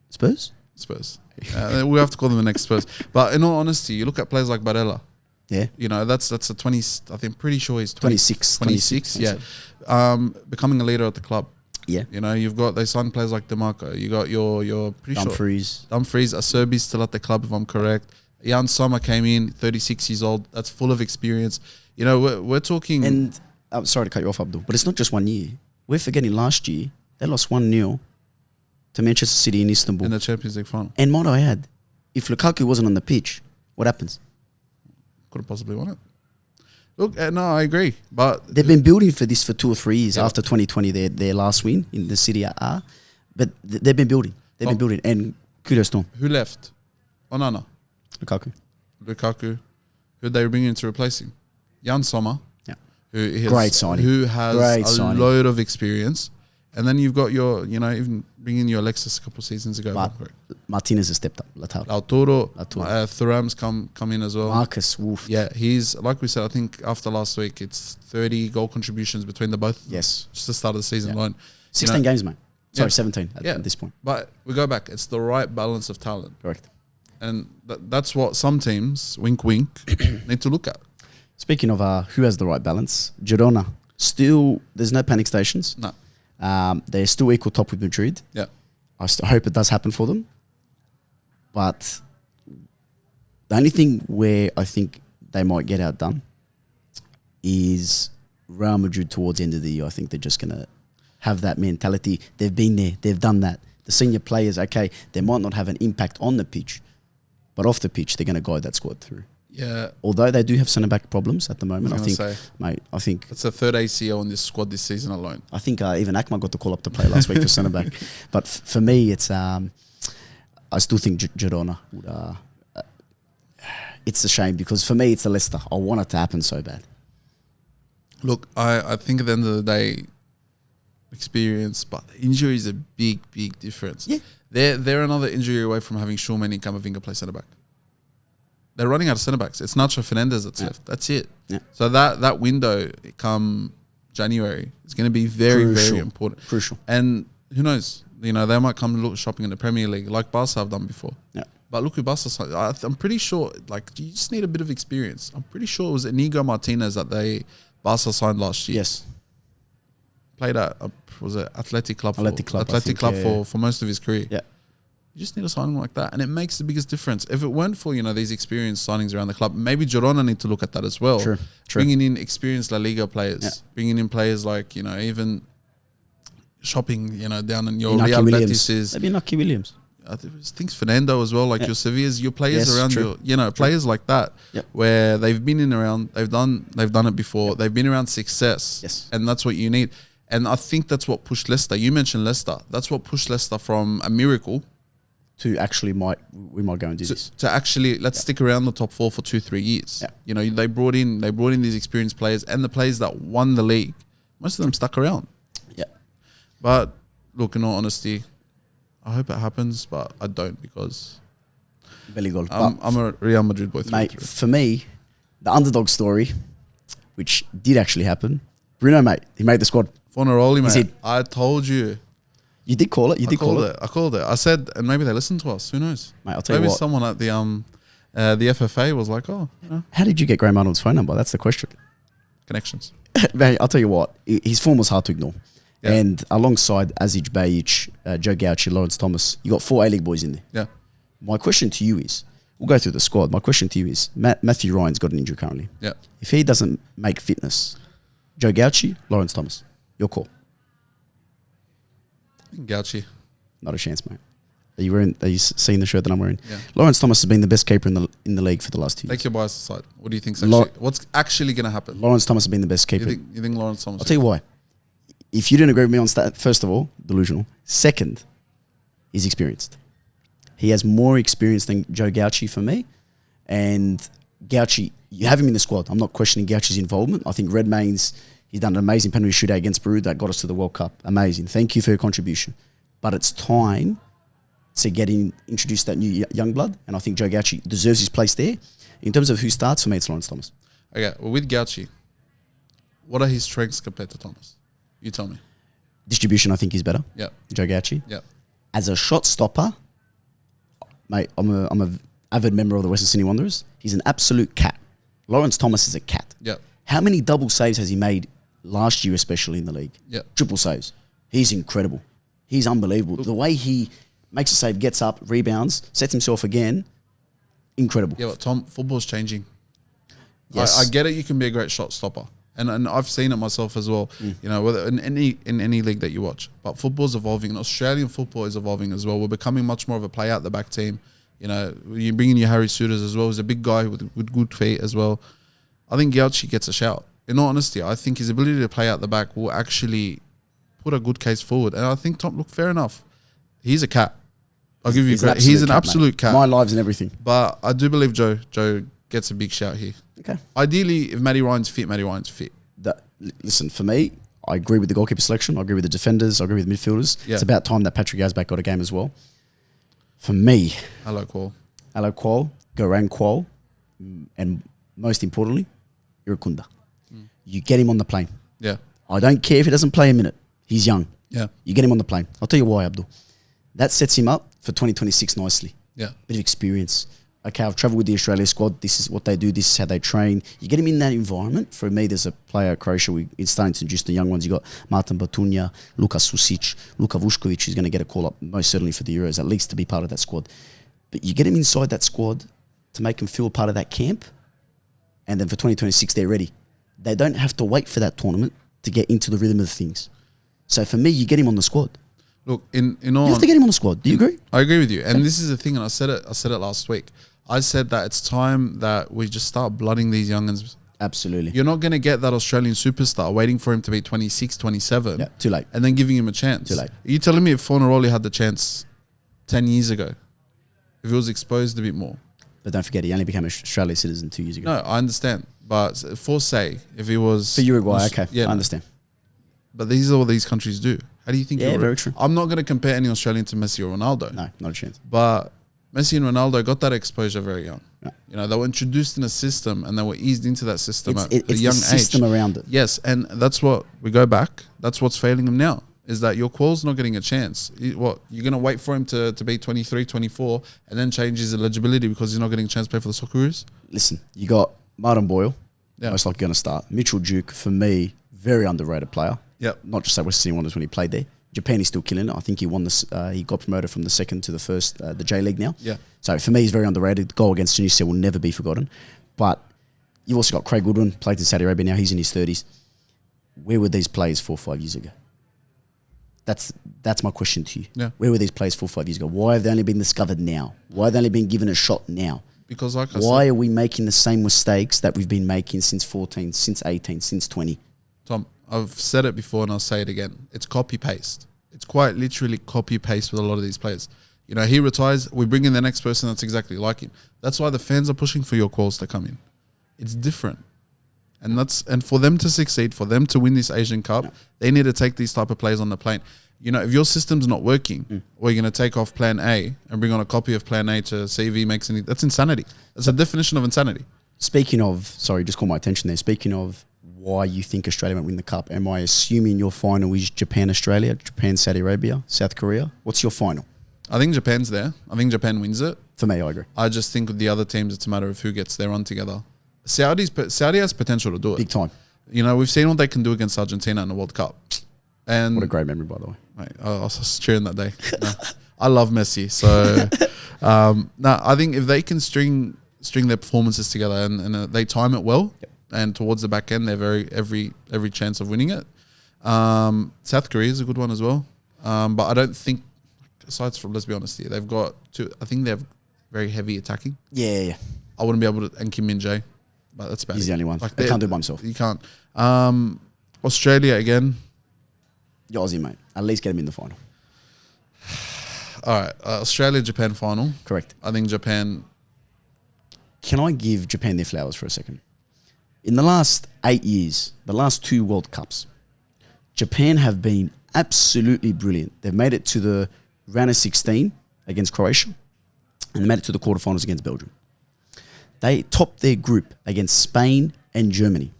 Spurs. We have to call them the next Spurs. But in all honesty, you look at players like Barella. Yeah. That's a 20, I think pretty sure he's 26. 26, yeah. Becoming a leader at the club. Yeah. They signed players like DeMarco. You got your pretty Dumfries. Acerbi's still at the club if I'm correct. Jan Sommer came in, 36 years old. That's full of experience. We're talking. And I'm sorry to cut you off, Abdul, but it's not just 1 year. We're forgetting last year they lost 1-0 to Manchester City in Istanbul in the Champions League final. And might I add, if Lukaku wasn't on the pitch, what happens? Could have possibly won it. Look, no, I agree, but they've been building for this for 2 or 3 years after 2020, their last win in the Serie A. But they've been building. Been building, and kudos to them. Who left? Onana. Lukaku. Who they bring in to replace him? Jan Sommer. Yeah. Great signing. Who has a load of experience. And then you've got even bringing your Alexis a couple of seasons ago. Martinez has stepped up. Lautaro. Thuram's come in as well. Marcus Wolf. Yeah, he's, like we said, I think after last week, it's 30 goal contributions between the both. Yes. Just the start of the season alone. 16 games, mate. Sorry, 17 at this point. But we go back. It's the right balance of talent. Correct. And that's what some teams, wink, wink, need to look at. Speaking of who has the right balance, Girona. Still, there's no panic stations. No. They're still equal top with Madrid. Yeah. I hope it does happen for them. But the only thing where I think they might get outdone is Real Madrid towards the end of the year. I think they're just going to have that mentality. They've been there. They've done that. The senior players, okay, they might not have an impact on the pitch, but off the pitch, they're going to guide that squad through. Yeah. Although they do have centre-back problems at the moment. I think it's a third ACL on this squad this season alone. I think even Akma got the call up to play last week for centre-back. But for me, it's I still think Girona would... it's a shame because for me, it's a Leicester. I want it to happen so bad. Look, I think at the end of the day, experience, but injury is a big, big difference. Yeah. They're another injury away from having Shulman and Camavinga play centre-back. They're running out of centre-backs. It's Nacho Fernandez that's left. That's it. Yeah. So that window come January is going to be very, very important. Crucial. And who knows? They might come look shopping in the Premier League like Barca have done before. Yeah. But look who Barca, I'm pretty sure, you just need a bit of experience. I'm pretty sure it was Inigo Martinez that Barca signed last year. Yes. Played at, was it Athletic Club? Athletic Club for most of his career. Yeah. You just need a signing like that, and it makes the biggest difference. If it weren't for these experienced signings around the club, maybe Girona need to look at that as well. True. Bringing in experienced La Liga players, bringing in players like even shopping, down in your Inaki Real Williams. Betis. Maybe Inaki Williams. I think Fernando as well, like your Sevillas, your players Yes, around true. you, players like that, Yep. where they've been around, they've done it before, they've been around success, Yes. and that's what you need. And I think that's what pushed Leicester. You mentioned Leicester. That's what pushed Leicester from a miracle To actually we might go and do this. to actually let's stick around the top 4 for 2-3 years. Yeah. They brought in these experienced players, and the players that won the league, most of them stuck around. Yeah. But look, in all honesty, I hope it happens, but I don't because Belly goal. I'm a Real Madrid boy through and Mate, through. for me, the underdog story, which did actually happen, Bruno, mate, he made the squad. Fornaroli, Is mate. it- I told you. You did call it. You did call it. I called it. I said, and maybe they listened to us. Who knows? Mate, I'll tell you Maybe what. someone at the FFA was like, oh, How did you get Graham Arnold's phone number? That's the question. connections. Mate, I'll tell you what. His form was hard to ignore. Yeah. And alongside Aziz Bajic, Joe Gauci, Lawrence Thomas, you got 4 A-League boys in there. Yeah. My question to you is, we'll go through the squad. My question to you is, Matthew Ryan's got an injury currently. Yeah. If he doesn't make fitness, Joe Gauci, Lawrence Thomas, your call. Gauci. Not a chance, mate. Are you seeing the shirt that I'm wearing? Yeah. Lawrence Thomas has been the best keeper in the league for the last 2 years. Take your bias aside. What do you think's Lo- what's actually going to happen? Lawrence Thomas has been the best keeper. You think Lawrence Thomas? I'll tell you why. If you didn't agree with me on that, first of all, delusional. Second, he's experienced. He has more experience than Joe Gauci for me. And Gauci, you have him in the squad. I'm not questioning Gauci's involvement. I think Redmayne's, he's done an amazing penalty shootout against Peru that got us to the World Cup. Amazing. Thank you for your contribution. But it's time to get introduced that new young blood. And I think Joe Gauci deserves his place there. In terms of who starts, for me, it's Lawrence Thomas. Okay, well, with Gauci, what are his strengths compared to Thomas? You tell me. Distribution, I think, is better. Yeah. Joe Gauci. Yeah. As a shot stopper, mate, I'm a avid member of the Western Sydney Wanderers. He's an absolute cat. Lawrence Thomas is a cat. Yeah. How many double saves has he made last year, especially in the league? Yeah. Triple saves. He's incredible. He's unbelievable. The way he makes a save, gets up, rebounds, sets himself again, incredible. Yeah, but football's changing. Yes. I get it. You can be a great shot stopper, and I've seen it myself as well. Whether in any league that you watch, but football's evolving, and Australian football is evolving as well. We're becoming much more of a play out the back team. You bring in your Harry Souters as well. He's a big guy with good feet as well. I think Gauci gets a shout. In all honesty, I think his ability to play out the back will actually put a good case forward. And I think look, fair enough. He's a cat. I'll give you credit. He's an absolute cat. My lives and everything. But I do believe Joe gets a big shout here. Okay. Ideally, if Matty Ryan's fit, Matty Ryan's fit. Listen, for me, I agree with the goalkeeper selection. I agree with the defenders. I agree with the midfielders. Yeah. It's about time that Patrick Yazbak got a game as well. For me, Hello, Qual. Alo Qual, Garang Qual, and most importantly, Irukunda. You get him on the plane. Yeah. I don't care if he doesn't play a minute. He's young. Yeah. You get him on the plane. I'll tell you why, Abdul. That sets him up for 2026 nicely. Yeah. Bit of experience. Okay, I've travelled with the Australia squad. This is what they do. This is how they train. You get him in that environment. For me, there's a player at Croatia. It's starting to introduce the young ones. You got Martin Batunia, Luka Susic, Luka Vušković, who's going to get a call up most certainly for the Euros, at least to be part of that squad. But you get him inside that squad to make him feel part of that camp. And then for 2026, they're ready. They don't have to wait for that tournament to get into the rhythm of things. So for me, you get him on the squad. Look, in all, You have to get him on the squad. Do you agree? I agree with you. And this is the thing, and I said it last week. I said that it's time that we just start blooding these youngins. Absolutely. You're not going to get that Australian superstar waiting for him to be 26, 27. Yeah, too late. And then giving him a chance. Too late. Are you telling me if Fornaroli had the chance 10 years ago, if he was exposed a bit more? But don't forget, he only became an Australian citizen 2 years ago. No, I understand. But for say, if he was... For Uruguay, okay. Yeah, I understand. But these are what these countries do. How do you think? Yeah, very true. I'm not going to compare any Australian to Messi or Ronaldo. No, not a chance. But Messi and Ronaldo got that exposure very young. Yeah. They were introduced in a system and they were eased into that system at a It's young the system age. around it. Yes, and that's what we go back. That's what's failing him now. Is that your Qual's not getting a chance. You're going to wait for him to be 23, 24 and then change his eligibility because he's not getting a chance to play for the Socceroos? Listen, you got Martin Boyle, Yeah. most likely going to start. Mitchell Duke, for me, very underrated player. Yep. Not just at Western Sydney Wanderers when he played there. Japan, he's still killing it. I think he won this. He got promoted from the second to the first, the J League now. Yeah. So for me, he's very underrated. The goal against Tunisia will never be forgotten. But you've also got Craig Goodwin, played in Saudi Arabia now. He's in his 30s. Where were these players 4 or 5 years ago? That's my question to you. Yeah. Where were these players 4 or 5 years ago? Why have they only been discovered now? Why have they only been given a shot now? Because like why are we making the same mistakes that we've been making since 14, since 18, since 20? Tom, I've said it before and I'll say it again. It's copy-paste. It's quite literally copy-paste with a lot of these players. You know, he retires, we bring in the next person that's exactly like him. That's why the fans are pushing for your calls to come in. It's different. And for them to succeed, for them to win this Asian Cup, they need to take these type of players on the plane. You know, if your system's not working, or you're going to take off plan A and bring on a copy of plan A to see if he makes any, that's insanity. That's a definition of insanity. Speaking of, sorry, just caught my attention there. Speaking of why you think Australia won't win the Cup, am I assuming your final is Japan-Australia, Japan-Saudi Arabia, South Korea? What's your final? I think Japan's there. I think Japan wins it. For me, I agree. I just think with the other teams, it's a matter of who gets their run together. Saudi has potential to do it. Big time. You know, we've seen what they can do against Argentina in the World Cup. And what a great memory, by the way. Mate, I was cheering that day. No, I love Messi. So, I think if they can string their performances together and they time it well, and towards the back end, they're every chance of winning it. South Korea is a good one as well. But I don't think, aside from, let's be honest here, they've got I think they have very heavy attacking. Yeah. I wouldn't be able to, and Kim Min-jae, but that's about He's it. the only one. Like They can't do it by himself. You can't. Australia again. You're Aussie, mate. At least get him in the final. All right, Australia-Japan final. Correct. I think Japan. Can I give Japan their flowers for a second? In the last 8 years, the last 2 World Cups, Japan have been absolutely brilliant. They've made it to the round of 16 against Croatia, and they made it to the quarterfinals against Belgium. They topped their group against Spain and Germany.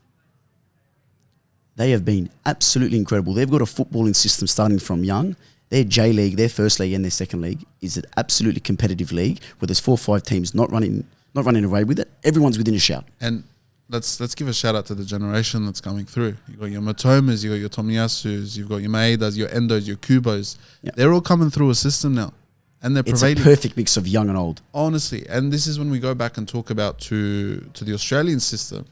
They have been absolutely incredible. They've got a footballing system starting from young. Their J League, their first league and their second league is an absolutely competitive league where there's 4 or 5 teams not running away with it. Everyone's within a shout. And let's give a shout out to the generation that's coming through. You've got your Matomas, you've got your Tomiyasus, you've got your Maedas, your Endos, your Kubos. Yep. They're all coming through a system now. And they're prevailing. It's a perfect mix of young and old. Honestly. And this is when we go back and talk about to the Australian system,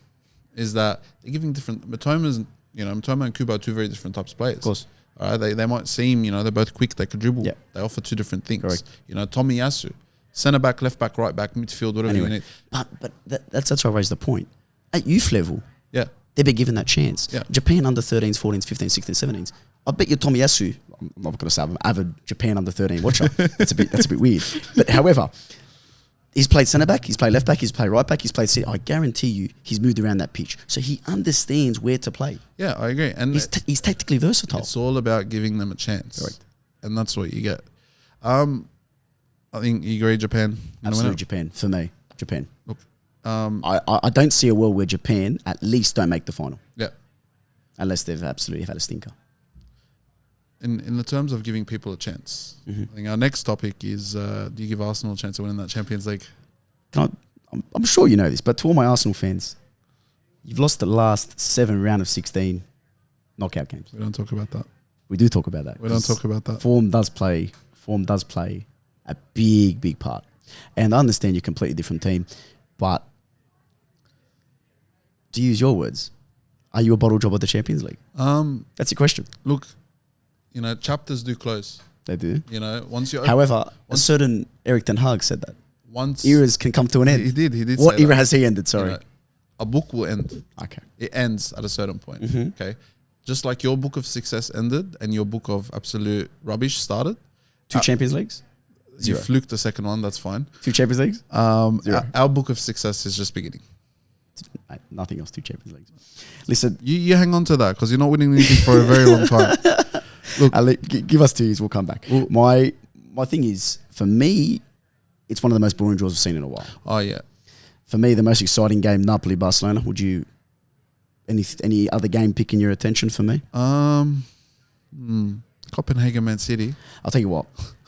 is that they're giving different Matomas. You know, Matoma and Kubo are 2 very different types of players. Of course. All right, they might seem, you know, they're both quick, they could dribble. Yep. They offer 2 different things. Correct. You know, Tomiyasu, centre back, left back, right back, midfield, whatever you need. But that's why I raised the point. At youth level, they've been given that chance. Yeah. Japan under 13s, 14s, 15s, 16s, 17s. I bet you Tomiyasu, I'm not going to say I'm an avid Japan under 13 watcher. That's a bit weird. But however, he's played centre back, he's played left back, he's played right back, he's played center. I guarantee you, he's moved around that pitch, so he understands where to play. Yeah, I agree. And he's tactically versatile. It's all about giving them a chance. Correct. And that's what you get. I think you agree, Japan. Absolutely, Japan for me. Japan. Look, I don't see a world where Japan at least don't make the final. Yeah. Unless they've absolutely had a stinker. In the terms of giving people a chance, I think our next topic is: do you give Arsenal a chance of winning that Champions League? I'm sure you know this, but to all my Arsenal fans, you've lost the last 7 round of 16 knockout games. We don't talk about that. We do talk about that. We don't talk about that. Form does play a big part. And I understand you're a completely different team, but to use your words, are you a bottle job of the Champions League? That's your question. Look, you know, chapters do close. They do. You know, once you. However, a certain Eric Ten Hag said that. Once eras can come to an end. He did. What era has he ended? Sorry. You know, a book will end. Okay. It ends at a certain point. Mm-hmm. Okay. Just like your book of success ended and your book of absolute rubbish started. 2 Champions Leagues? You 0. fluked the second one. That's fine. 2 Champions Leagues? 0. Our book of success is just beginning. Nothing else. 2 Champions Leagues. Listen, you hang on to that because you're not winning anything for a very long time. Look, give us 2 years. We'll come back. My thing is, for me, it's one of the most boring draws I've seen in a while. Oh yeah. For me, the most exciting game, Napoli Barcelona. Would you any other game picking your attention for me? Copenhagen Man City. I'll tell you what,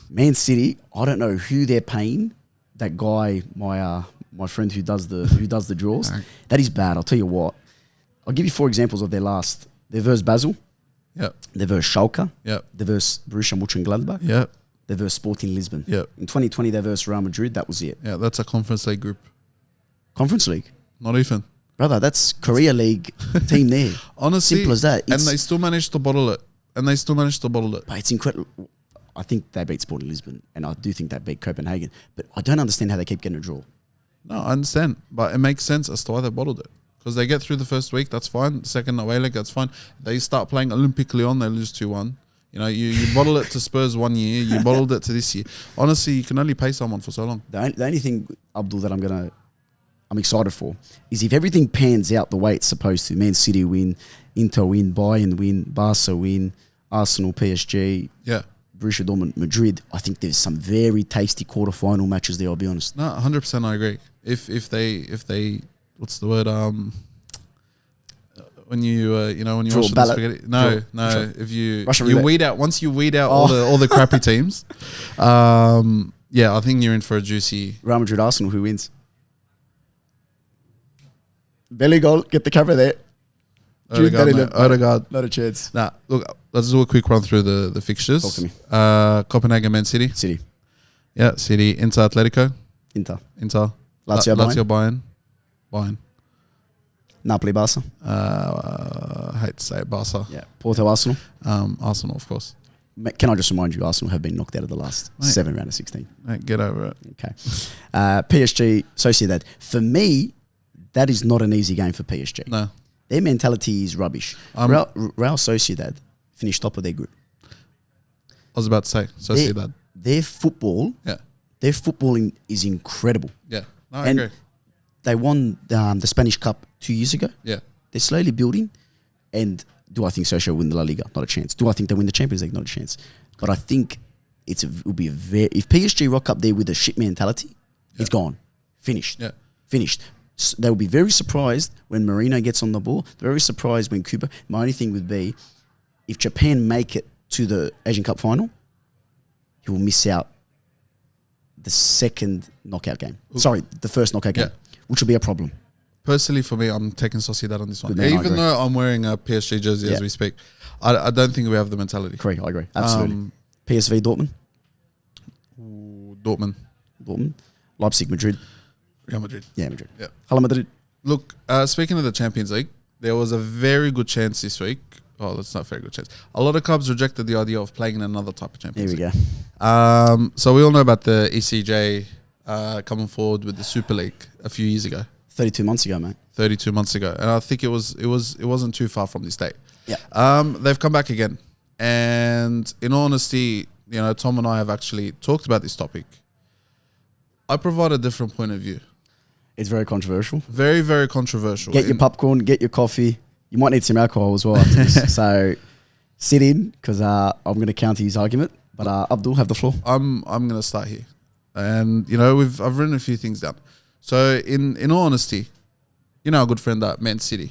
Man City. I don't know who they're paying. That guy, my friend who does the draws. That is bad. I'll tell you what. I'll give you 4 examples of their last. They versus Basel. Yep. They versus Schalke. Yep. They versus Borussia Mönchengladbach. Yep. They versus Sporting Lisbon. Yep. In 2020, they versus Real Madrid. That was it. Yeah, that's a Conference League group. Conference League? Not even. Brother, that's Korea League team there. Honestly. Simple as that. And they still managed to bottle it. and they still managed to bottle it. But it's incredible. I think they beat Sporting Lisbon, and I do think they beat Copenhagen. But I don't understand how they keep getting a draw. No, I understand, but it makes sense as to why they bottled it. Because they get through the first week, that's fine. The second away leg, that's fine. They start playing Olympique Lyon, they lose 2-1. You know, you bottle it to Spurs 1 year, you bottled it to this year. Honestly, you can only pay someone for so long. The only thing, Abdul, that I'm excited for is if everything pans out the way it's supposed to. Man City win, Inter win, Bayern win, Barca win, Arsenal, PSG, Borussia Dortmund, Madrid. I think there's some very tasty quarterfinal matches there, I'll be honest. No, 100% I agree. If they what's the word? When you when you draw wash the spaghetti. No. If you weed out once you weed out all the crappy teams, I think you're in for a juicy Real Madrid Arsenal. Who wins? Belly goal. Get the cover there. Odegaard. Not a chance. Nah, look, let's do a quick run through the fixtures. Talk to me. Copenhagen, Man City. Yeah, City. Inter, Atletico. Inter. Lazio, Bayern. Napoli, Barca. I hate to say it, Barca. Yeah. Porto, Arsenal. Arsenal, of course. Can I just remind you, Arsenal have been knocked out of the last 7 round of 16. Mate, get over it. Okay. PSG, Sociedad. For me, that is not an easy game for PSG. No. Their mentality is rubbish. Real Sociedad finished top of their group. I was about to say, Sociedad. Their football, their footballing is incredible. Yeah, no, I agree. They won the Spanish Cup 2 years ago. Yeah. They're slowly building. And do I think Socio will win the La Liga? Not a chance. Do I think they win the Champions League? Not a chance. But I think it will be if PSG rock up there with a shit mentality, it's gone. Finished. Yeah. Finished. So they'll be very surprised when Marino gets on the ball. Very surprised when Cooper. My only thing would be if Japan make it to the Asian Cup final, he will miss out the second knockout game. Sorry, the first knockout game, which will be a problem. Personally, for me, I'm taking Sociedad on this one. Man, even though I'm wearing a PSG jersey as we speak, I don't think we have the mentality. Correct, I agree. Absolutely. PSV, Dortmund. Dortmund. Leipzig, Madrid. Real Madrid. Yeah, Madrid. Yeah. Hello, Madrid. Look, speaking of the Champions League, there was a very good chance this week. Oh, that's not a very good chance. A lot of clubs rejected the idea of playing in another type of Champions League. Here we go. So we all know about the ECJ coming forward with the Super League a few years ago. 32 months ago, mate. 32 months ago, and I think it wasn't too far from this date. Yeah. They've come back again, and in all honesty, Tom and I have actually talked about this topic. I provide a different point of view. It's very controversial. Very, very controversial. Get your popcorn, get your coffee. You might need some alcohol as well after this. So sit in, because I'm going to counter his argument. But Abdul, have the floor. I'm going to start here, and I've written a few things down. So in all honesty, our good friend at Man City,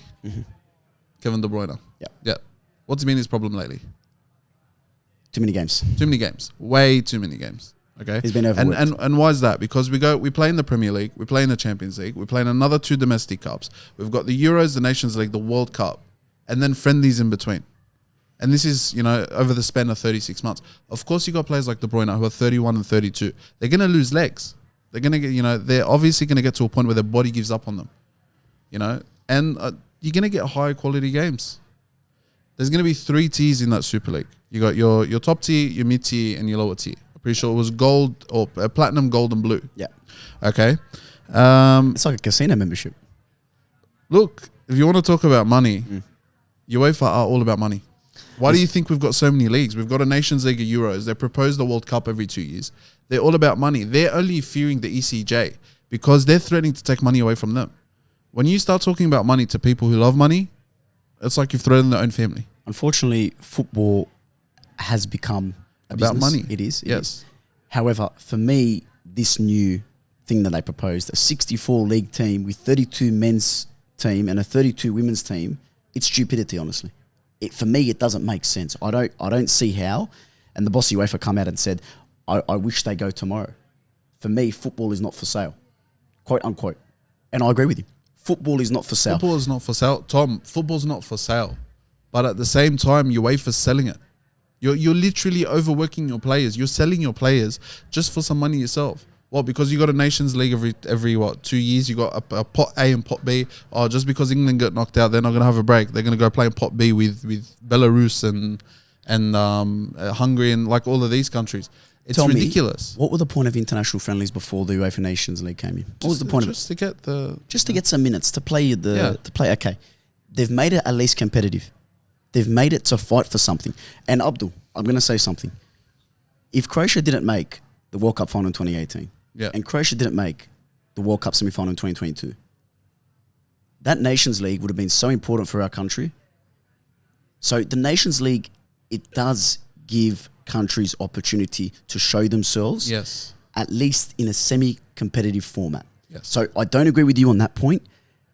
Kevin De Bruyne. Yeah. What's been his problem lately? Too many games. Way too many games. Okay. He's been overworked. And why is that? Because we play in the Premier League, we play in the Champions League, we play in another 2 domestic cups. We've got the Euros, the Nations League, the World Cup, and then friendlies in between. And this is, over the span of 36 months. Of course, you got players like De Bruyne who are 31 and 32. They're going to lose legs. They're going to get, they're obviously going to get to a point where their body gives up on them. And you're going to get high quality games. There's going to be 3 tiers in that Super League. You got your top tier, your mid tier, and your lower tier. I'm pretty sure it was gold or platinum, gold, and blue. Yeah. Okay. It's like a casino membership. Look, if you want to talk about money, UEFA are all about money. Why do you think we've got so many leagues? We've got a Nations League, a Euros. They propose the World Cup every 2 years. They're all about money. They're only fearing the ECJ because they're threatening to take money away from them. When you start talking about money to people who love money, it's like you've thrown their own family. Unfortunately, football has become about business. money. It is. Yes. However, for me, this new thing that they proposed, a 64 league team with 32 men's team and a 32 women's team, it's stupidity, honestly. For me, it doesn't make sense. I don't see how. And the boss of UEFA come out and said, I wish they go tomorrow. For me, football is not for sale. Quote unquote. And I agree with you. Football is not for sale. Football is not for sale. Tom, football's not for sale. But at the same time, UEFA's selling it. You're literally overworking your players. You're selling your players just for some money yourself. Well, because you got a Nations League every 2 years, you got a pot A and pot B. Just because England got knocked out, they're not going to have a break. They're going to go play in pot B with Belarus and Hungary and like all of these countries. It's Tell ridiculous. Me, what were the point of international friendlies before the UEFA Nations League came in? What was the point of it? Just to get some minutes to play Okay, they've made it at least competitive. They've made it to fight for something. And Abdul, I'm going to say something. If Croatia didn't make the World Cup final in 2018, and Croatia didn't make the World Cup semi-final in 2022, that Nations League would have been so important for our country. So the Nations League, it does give countries opportunity to show themselves, at least in a semi-competitive format. So I don't agree with you on that point.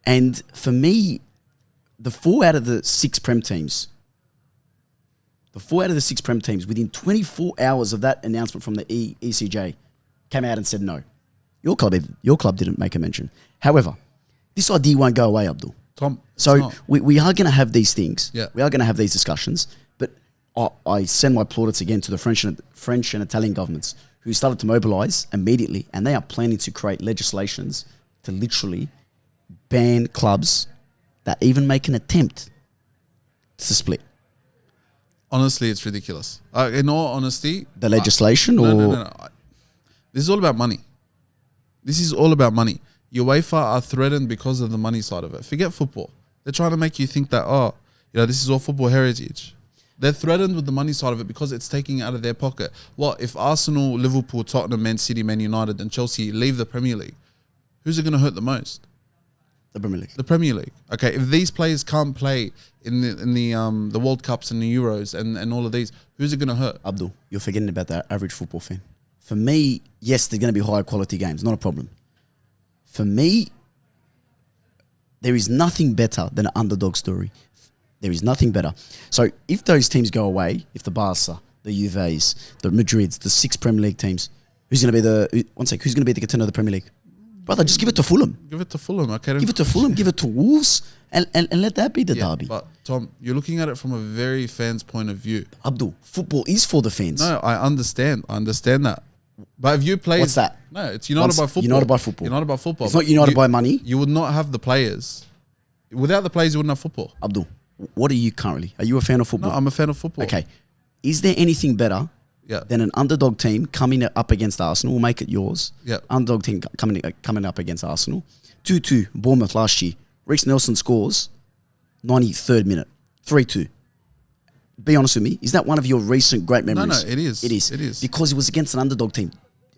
And for me, the 4 out of the 6 Prem teams, within 24 hours of that announcement from the ECJ, came out and said no. Your club didn't make a mention. However, this idea won't go away, Abdul. Tom, so we are going to have these things. Yeah. We are going to have these discussions. But I send my plaudits again to the French and Italian governments who started to mobilise immediately, and they are planning to create legislations to literally ban clubs that even make an attempt to split. Honestly, it's ridiculous. In all honesty... The legislation No. This is all about money. UEFA are threatened because of the money side of it. Forget football. They're trying to make you think that, this is all football heritage. They're threatened with the money side of it because it's taking out of their pocket. What if Arsenal, Liverpool, Tottenham, Man City, Man United and Chelsea leave the Premier League? Who's it going to hurt the most? The Premier League. The Premier League. Okay, if these players can't play in the World Cups and the Euros and all of these, who's it going to hurt? Abdul, you're forgetting about the average football fan. For me, yes, there's going to be higher quality games, not a problem. For me, there is nothing better than an underdog story. There is nothing better. So if those teams go away, if the Barca, the Juves, the Madrids, the 6 Premier League teams, who's going to be the contender of the Premier League? Brother, just give it to Fulham. Give it to Fulham, okay? Give it to Fulham, give it to Wolves, and let that be the derby. But Tom, you're looking at it from a very fan's point of view. Abdul, football is for the fans. No, I understand that. But if you play... What's that? No, it's united by football. United by football. United by football. It's not united by money. You would not have the players. Without the players, you wouldn't have football. Abdul, what are you currently? Are you a fan of football? No, I'm a fan of football. Okay. Is there anything better than an underdog team coming up against Arsenal? We'll make it yours. Underdog team coming up against Arsenal. 2-2, Bournemouth last year. Reece Nelson scores 93rd minute. 3-2. Be honest with me. Is that one of your recent great memories? No, it is. It is. It is. Because it was against an underdog team.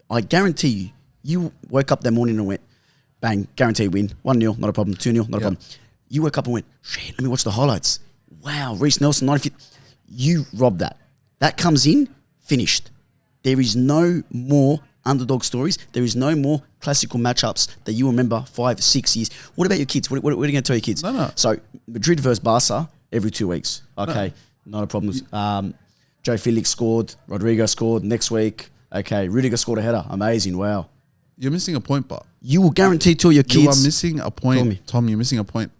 I guarantee you woke up that morning and went, bang, guarantee win. 1-0, not a problem. 2-0, not a problem. You woke up and went, shit, let me watch the highlights. Wow, Reece Nelson, 95th. You robbed that. That comes in, finished. There is no more underdog stories. There is no more classical matchups that you remember 5, 6 years. What about your kids? What are you going to tell your kids? No. So Madrid versus Barca every 2 weeks. Okay, not a problem. Joe Felix scored. Rodrigo scored. Next week, okay, Rudiger scored a header. Amazing, wow. You're missing a point, but... You will guarantee to your kids... You are missing a point, Tom. You're missing a point.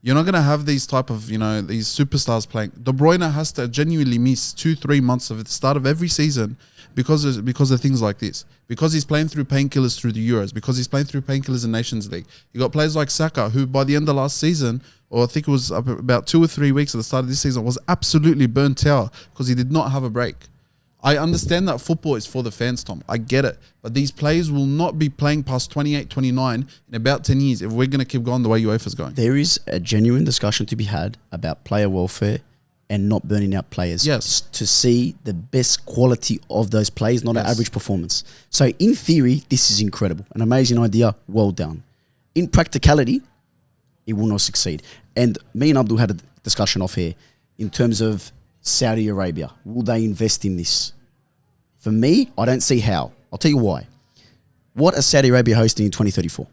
You're not going to have these type of, these superstars playing. De Bruyne has to genuinely miss 2-3 months of the start of every season because of things like this. Because he's playing through painkillers through the Euros. Because he's playing through painkillers in Nations League. You got players like Saka, who by the end of last season, or I think it was about 2 or 3 weeks at the start of this season, was absolutely burnt out because he did not have a break. I understand that football is for the fans, Tom. I get it. But these players will not be playing past 28, 29 in about 10 years if we're going to keep going the way UEFA's going. There is a genuine discussion to be had about player welfare and not burning out players. Yes. To see the best quality of those players, not an average performance. So in theory, this is incredible. An amazing idea. Well done. In practicality, it will not succeed. And me and Abdul had a discussion off here in terms of Saudi Arabia. Will they invest in this? For me, I don't see how. I'll tell you why. What is Saudi Arabia hosting in 2034?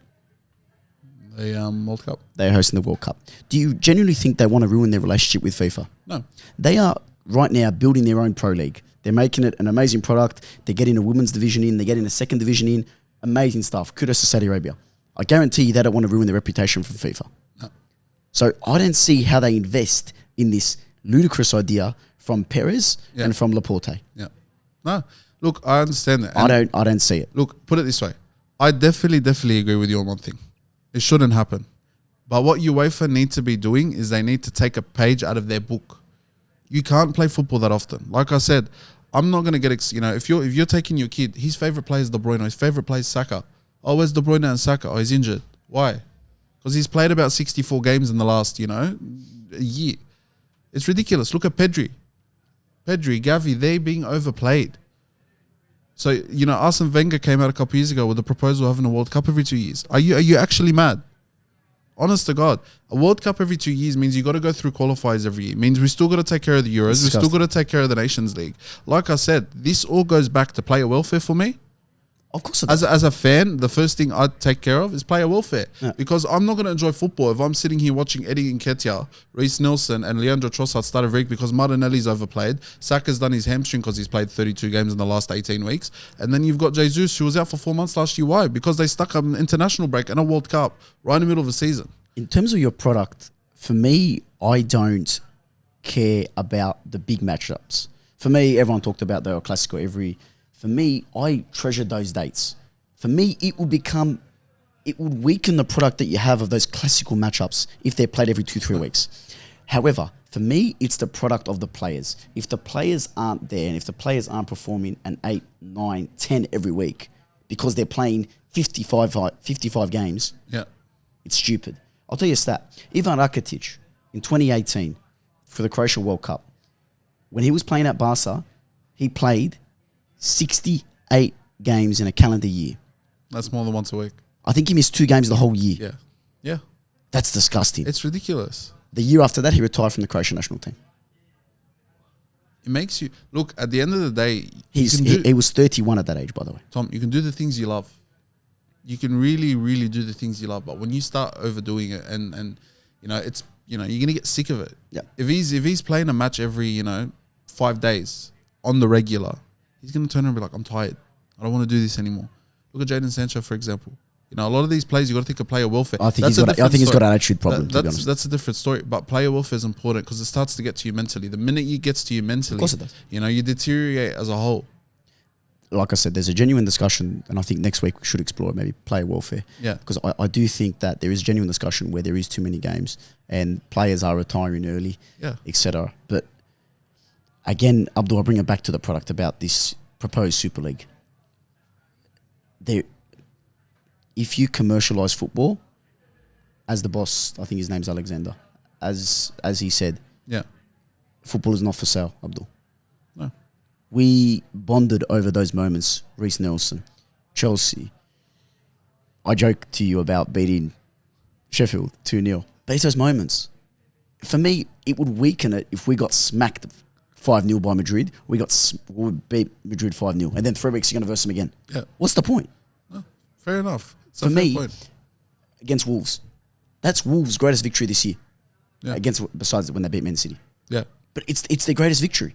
The World Cup. They're hosting the World Cup. Do you genuinely think they want to ruin their relationship with FIFA? No. They are right now building their own pro league. They're making it an amazing product. They're getting a women's division in. They're getting a second division in. Amazing stuff. Kudos to Saudi Arabia. I guarantee you they don't want to ruin their reputation from FIFA. No. So I don't see how they invest in this ludicrous idea from Perez and from Laporte. Yeah. No. Look, I understand that. I don't see it. Look, put it this way. I definitely agree with you on one thing. It shouldn't happen. But what UEFA need to be doing is they need to take a page out of their book. You can't play football that often. Like I said, I'm not gonna get if you're taking your kid, his favorite player is De Bruyne, his favorite player is Saka. Oh, where's De Bruyne and Saka? Oh, he's injured. Why? Because he's played about 64 games in the last, a year. It's ridiculous. Look at Pedri, Gavi, they're being overplayed. So, Arsene Wenger came out a couple of years ago with the proposal of having a World Cup every 2 years. Are you actually mad? Honest to God, a World Cup every 2 years means you got to go through qualifiers every year. Means we still got to take care of the Euros. We still got to take care of the Nations League. Like I said, this all goes back to player welfare for me. Of course it does. As a fan, the first thing I'd take care of is player welfare. Yeah. Because I'm not going to enjoy football if I'm sitting here watching Eddie Nketiah, Reece Nelson and Leandro Trossard start a rig because Martinelli's overplayed. Saka's done his hamstring because he's played 32 games in the last 18 weeks. And then you've got Jesus, who was out for 4 months last year. Why? Because they stuck an international break and a World Cup right in the middle of the season. In terms of your product, for me, I don't care about the big matchups. For me, everyone talked about the El Clasico For me, I treasure those dates. For me, it would weaken the product that you have of those classical matchups if they're played every 2-3 weeks. However, for me, it's the product of the players. If the players aren't there and if the players aren't performing an 8, 9, 10 every week because they're playing 55 games, it's stupid. I'll tell you a stat. Ivan Rakitic in 2018 for the Croatia World Cup, when he was playing at Barca, he played 68 games in a calendar year. That's more than once a week. I think he missed 2 games the whole year. Yeah. That's disgusting. It's ridiculous. The year after that, he retired from the Croatian national team. It makes you... Look, at the end of the day... He was 31 at that age, by the way. Tom, you can do the things you love. You can really, really do the things you love. But when you start overdoing it and it's... you're going to get sick of it. Yeah. If he's playing a match every, 5 days on the regular, he's going to turn around and be like, I'm tired. I don't want to do this anymore. Look at Jadon Sancho, for example. A lot of these players, you got to think of player welfare. I think he's got an attitude problem, to be honest. That's a different story. But player welfare is important because it starts to get to you mentally. The minute it gets to you mentally, of course it does. You deteriorate as a whole. Like I said, there's a genuine discussion, and I think next week we should explore maybe player welfare. Yeah. Because I do think that there is genuine discussion where there is too many games and players are retiring early, etc. But again, Abdul, I'll bring it back to the product about this proposed Super League. If you commercialise football, as the boss, I think his name's Alexander, as he said, football is not for sale, Abdul. No. We bonded over those moments. Reece Nelson, Chelsea. I joked to you about beating Sheffield 2-0. But it's those moments. For me, it would weaken it if we got smacked 5-0 by Madrid. We beat Madrid 5-0. And then 3 weeks you're going to verse them again. Yeah. What's the point? No, fair enough. It's for me, against Wolves. That's Wolves' greatest victory this year. Yeah. Besides when they beat Man City. Yeah. But it's their greatest victory.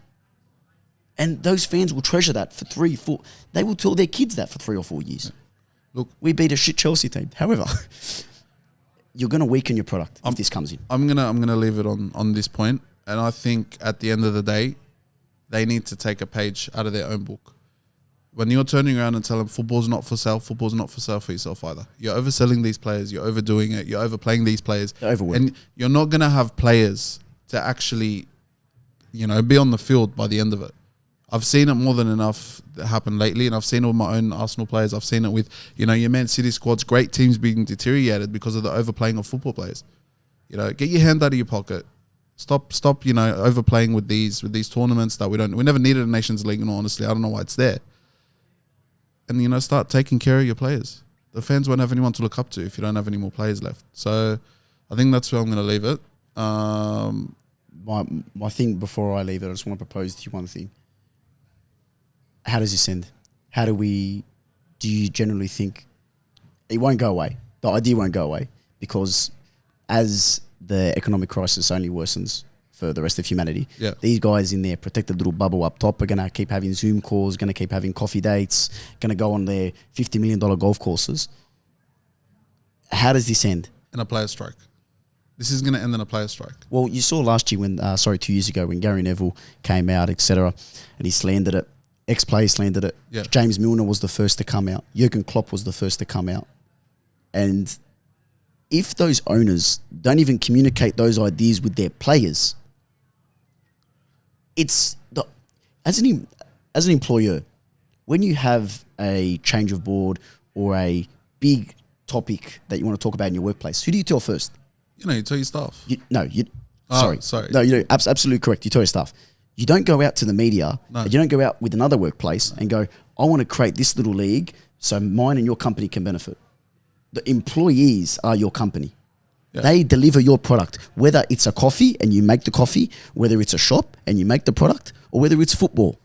And those fans will treasure that for 3, 4. They will tell their kids that for 3 or 4 years. Yeah. Look, we beat a shit Chelsea team. However, you're going to weaken your product if this comes in. I'm gonna leave it on this point, and I think at the end of the day, they need to take a page out of their own book. When you're turning around and telling football's not for sale for yourself either. You're overselling these players. You're overdoing it. You're overplaying these players. And you're not gonna have players to actually, be on the field by the end of it. I've seen it more than enough happen lately, and I've seen it with my own Arsenal players. I've seen it with, your Man City squads, great teams being deteriorated because of the overplaying of football players. Get your hand out of your pocket. Stop, overplaying with these tournaments that we never needed a Nations League, and honestly, I don't know why it's there. And, start taking care of your players. The fans won't have anyone to look up to if you don't have any more players left. So I think that's where I'm going to leave it. My thing before I leave it, I just want to propose to you one thing. How does this end? Do you generally think it won't go away? The idea won't go away because as the economic crisis only worsens for the rest of humanity, these guys in their protected little bubble up top are going to keep having Zoom calls, going to keep having coffee dates, going to go on their $50 million golf courses. How does this end? In a player strike. This is going to end in a player strike. Well, you saw last year 2 years ago when Gary Neville came out, etc., and he slandered it. Ex-players slandered it. Yeah. James Milner was the first to come out. Jurgen Klopp was the first to come out. And if those owners don't even communicate those ideas with their players, it's as an employer, when you have a change of board or a big topic that you want to talk about in your workplace, who do you tell first? You tell your staff. Sorry. No, absolutely correct. You tell your staff. You don't go out to the media. No. You don't go out with another workplace and go, I want to create this little league so mine and your company can benefit. The employees are your company. Yeah. They deliver your product, whether it's a coffee and you make the coffee, whether it's a shop and you make the product, or whether it's football.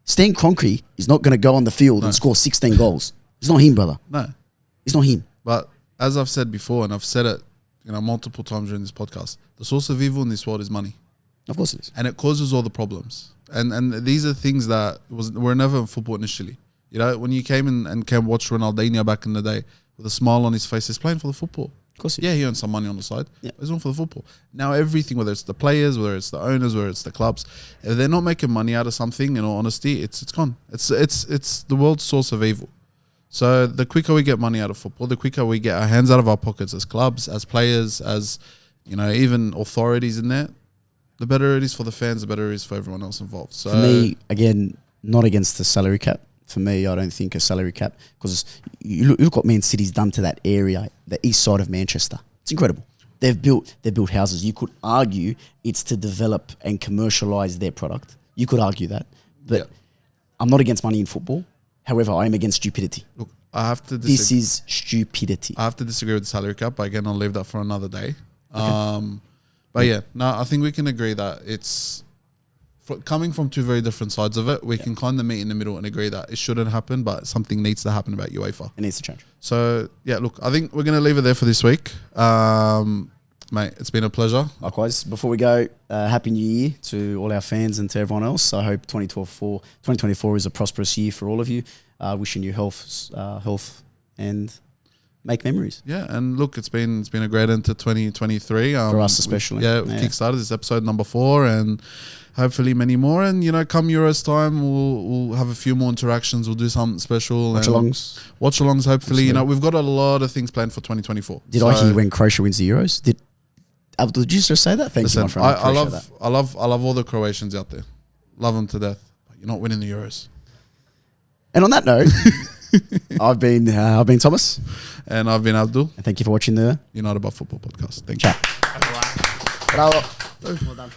Stan Kroenke is not going to go on the field and score 16 goals. It's not him, brother. No. It's not him. But as I've said before, and I've said it multiple times during this podcast, the source of evil in this world is money. Of course it is. And it causes all the problems. And these are things that were never in football initially. When you came in and came watch Ronaldinho back in the day with a smile on his face, he's playing for the football. Of course he earns some money on the side. Yeah. He's on for the football. Now everything, whether it's the players, whether it's the owners, whether it's the clubs, if they're not making money out of something, in all honesty, it's gone. It's the world's source of evil. So the quicker we get money out of football, the quicker we get our hands out of our pockets as clubs, as players, as even authorities in there, the better it is for the fans, the better it is for everyone else involved. So for me, again, not against the salary cap. For me, I don't think a salary cap, because you look what Man City's done to that area, the east side of Manchester. It's incredible. They've built houses. You could argue it's to develop and commercialise their product. You could argue that. But I'm not against money in football. However, I am against stupidity. Look, I have to This is stupidity. I have to disagree with the salary cap, but again, I'll leave that for another day. Okay. But I think we can agree that it's coming from two very different sides of it. We can kind of meet in the middle and agree that it shouldn't happen, but something needs to happen about UEFA. It needs to change. So, look, I think we're going to leave it there for this week. Mate, it's been a pleasure. Likewise. Before we go, Happy New Year to all our fans and to everyone else. I hope 2024 is a prosperous year for all of you. Wishing you health and make memories. Yeah, and look, it's been a great end to 2023. For us especially. We kickstarted this episode number 4 and hopefully many more. And, come Euros time, we'll have a few more interactions. We'll do something special. Watch-alongs, hopefully. Absolutely. We've got a lot of things planned for 2024. Did I hear when Croatia wins the Euros? Did you just say that? Thank you, my friend. I love all the Croatians out there. Love them to death. But you're not winning the Euros. And on that note, I've been Thomas. And I've been Abdul. And thank you for watching the United by Football podcast. Thank you. Bravo. Well done.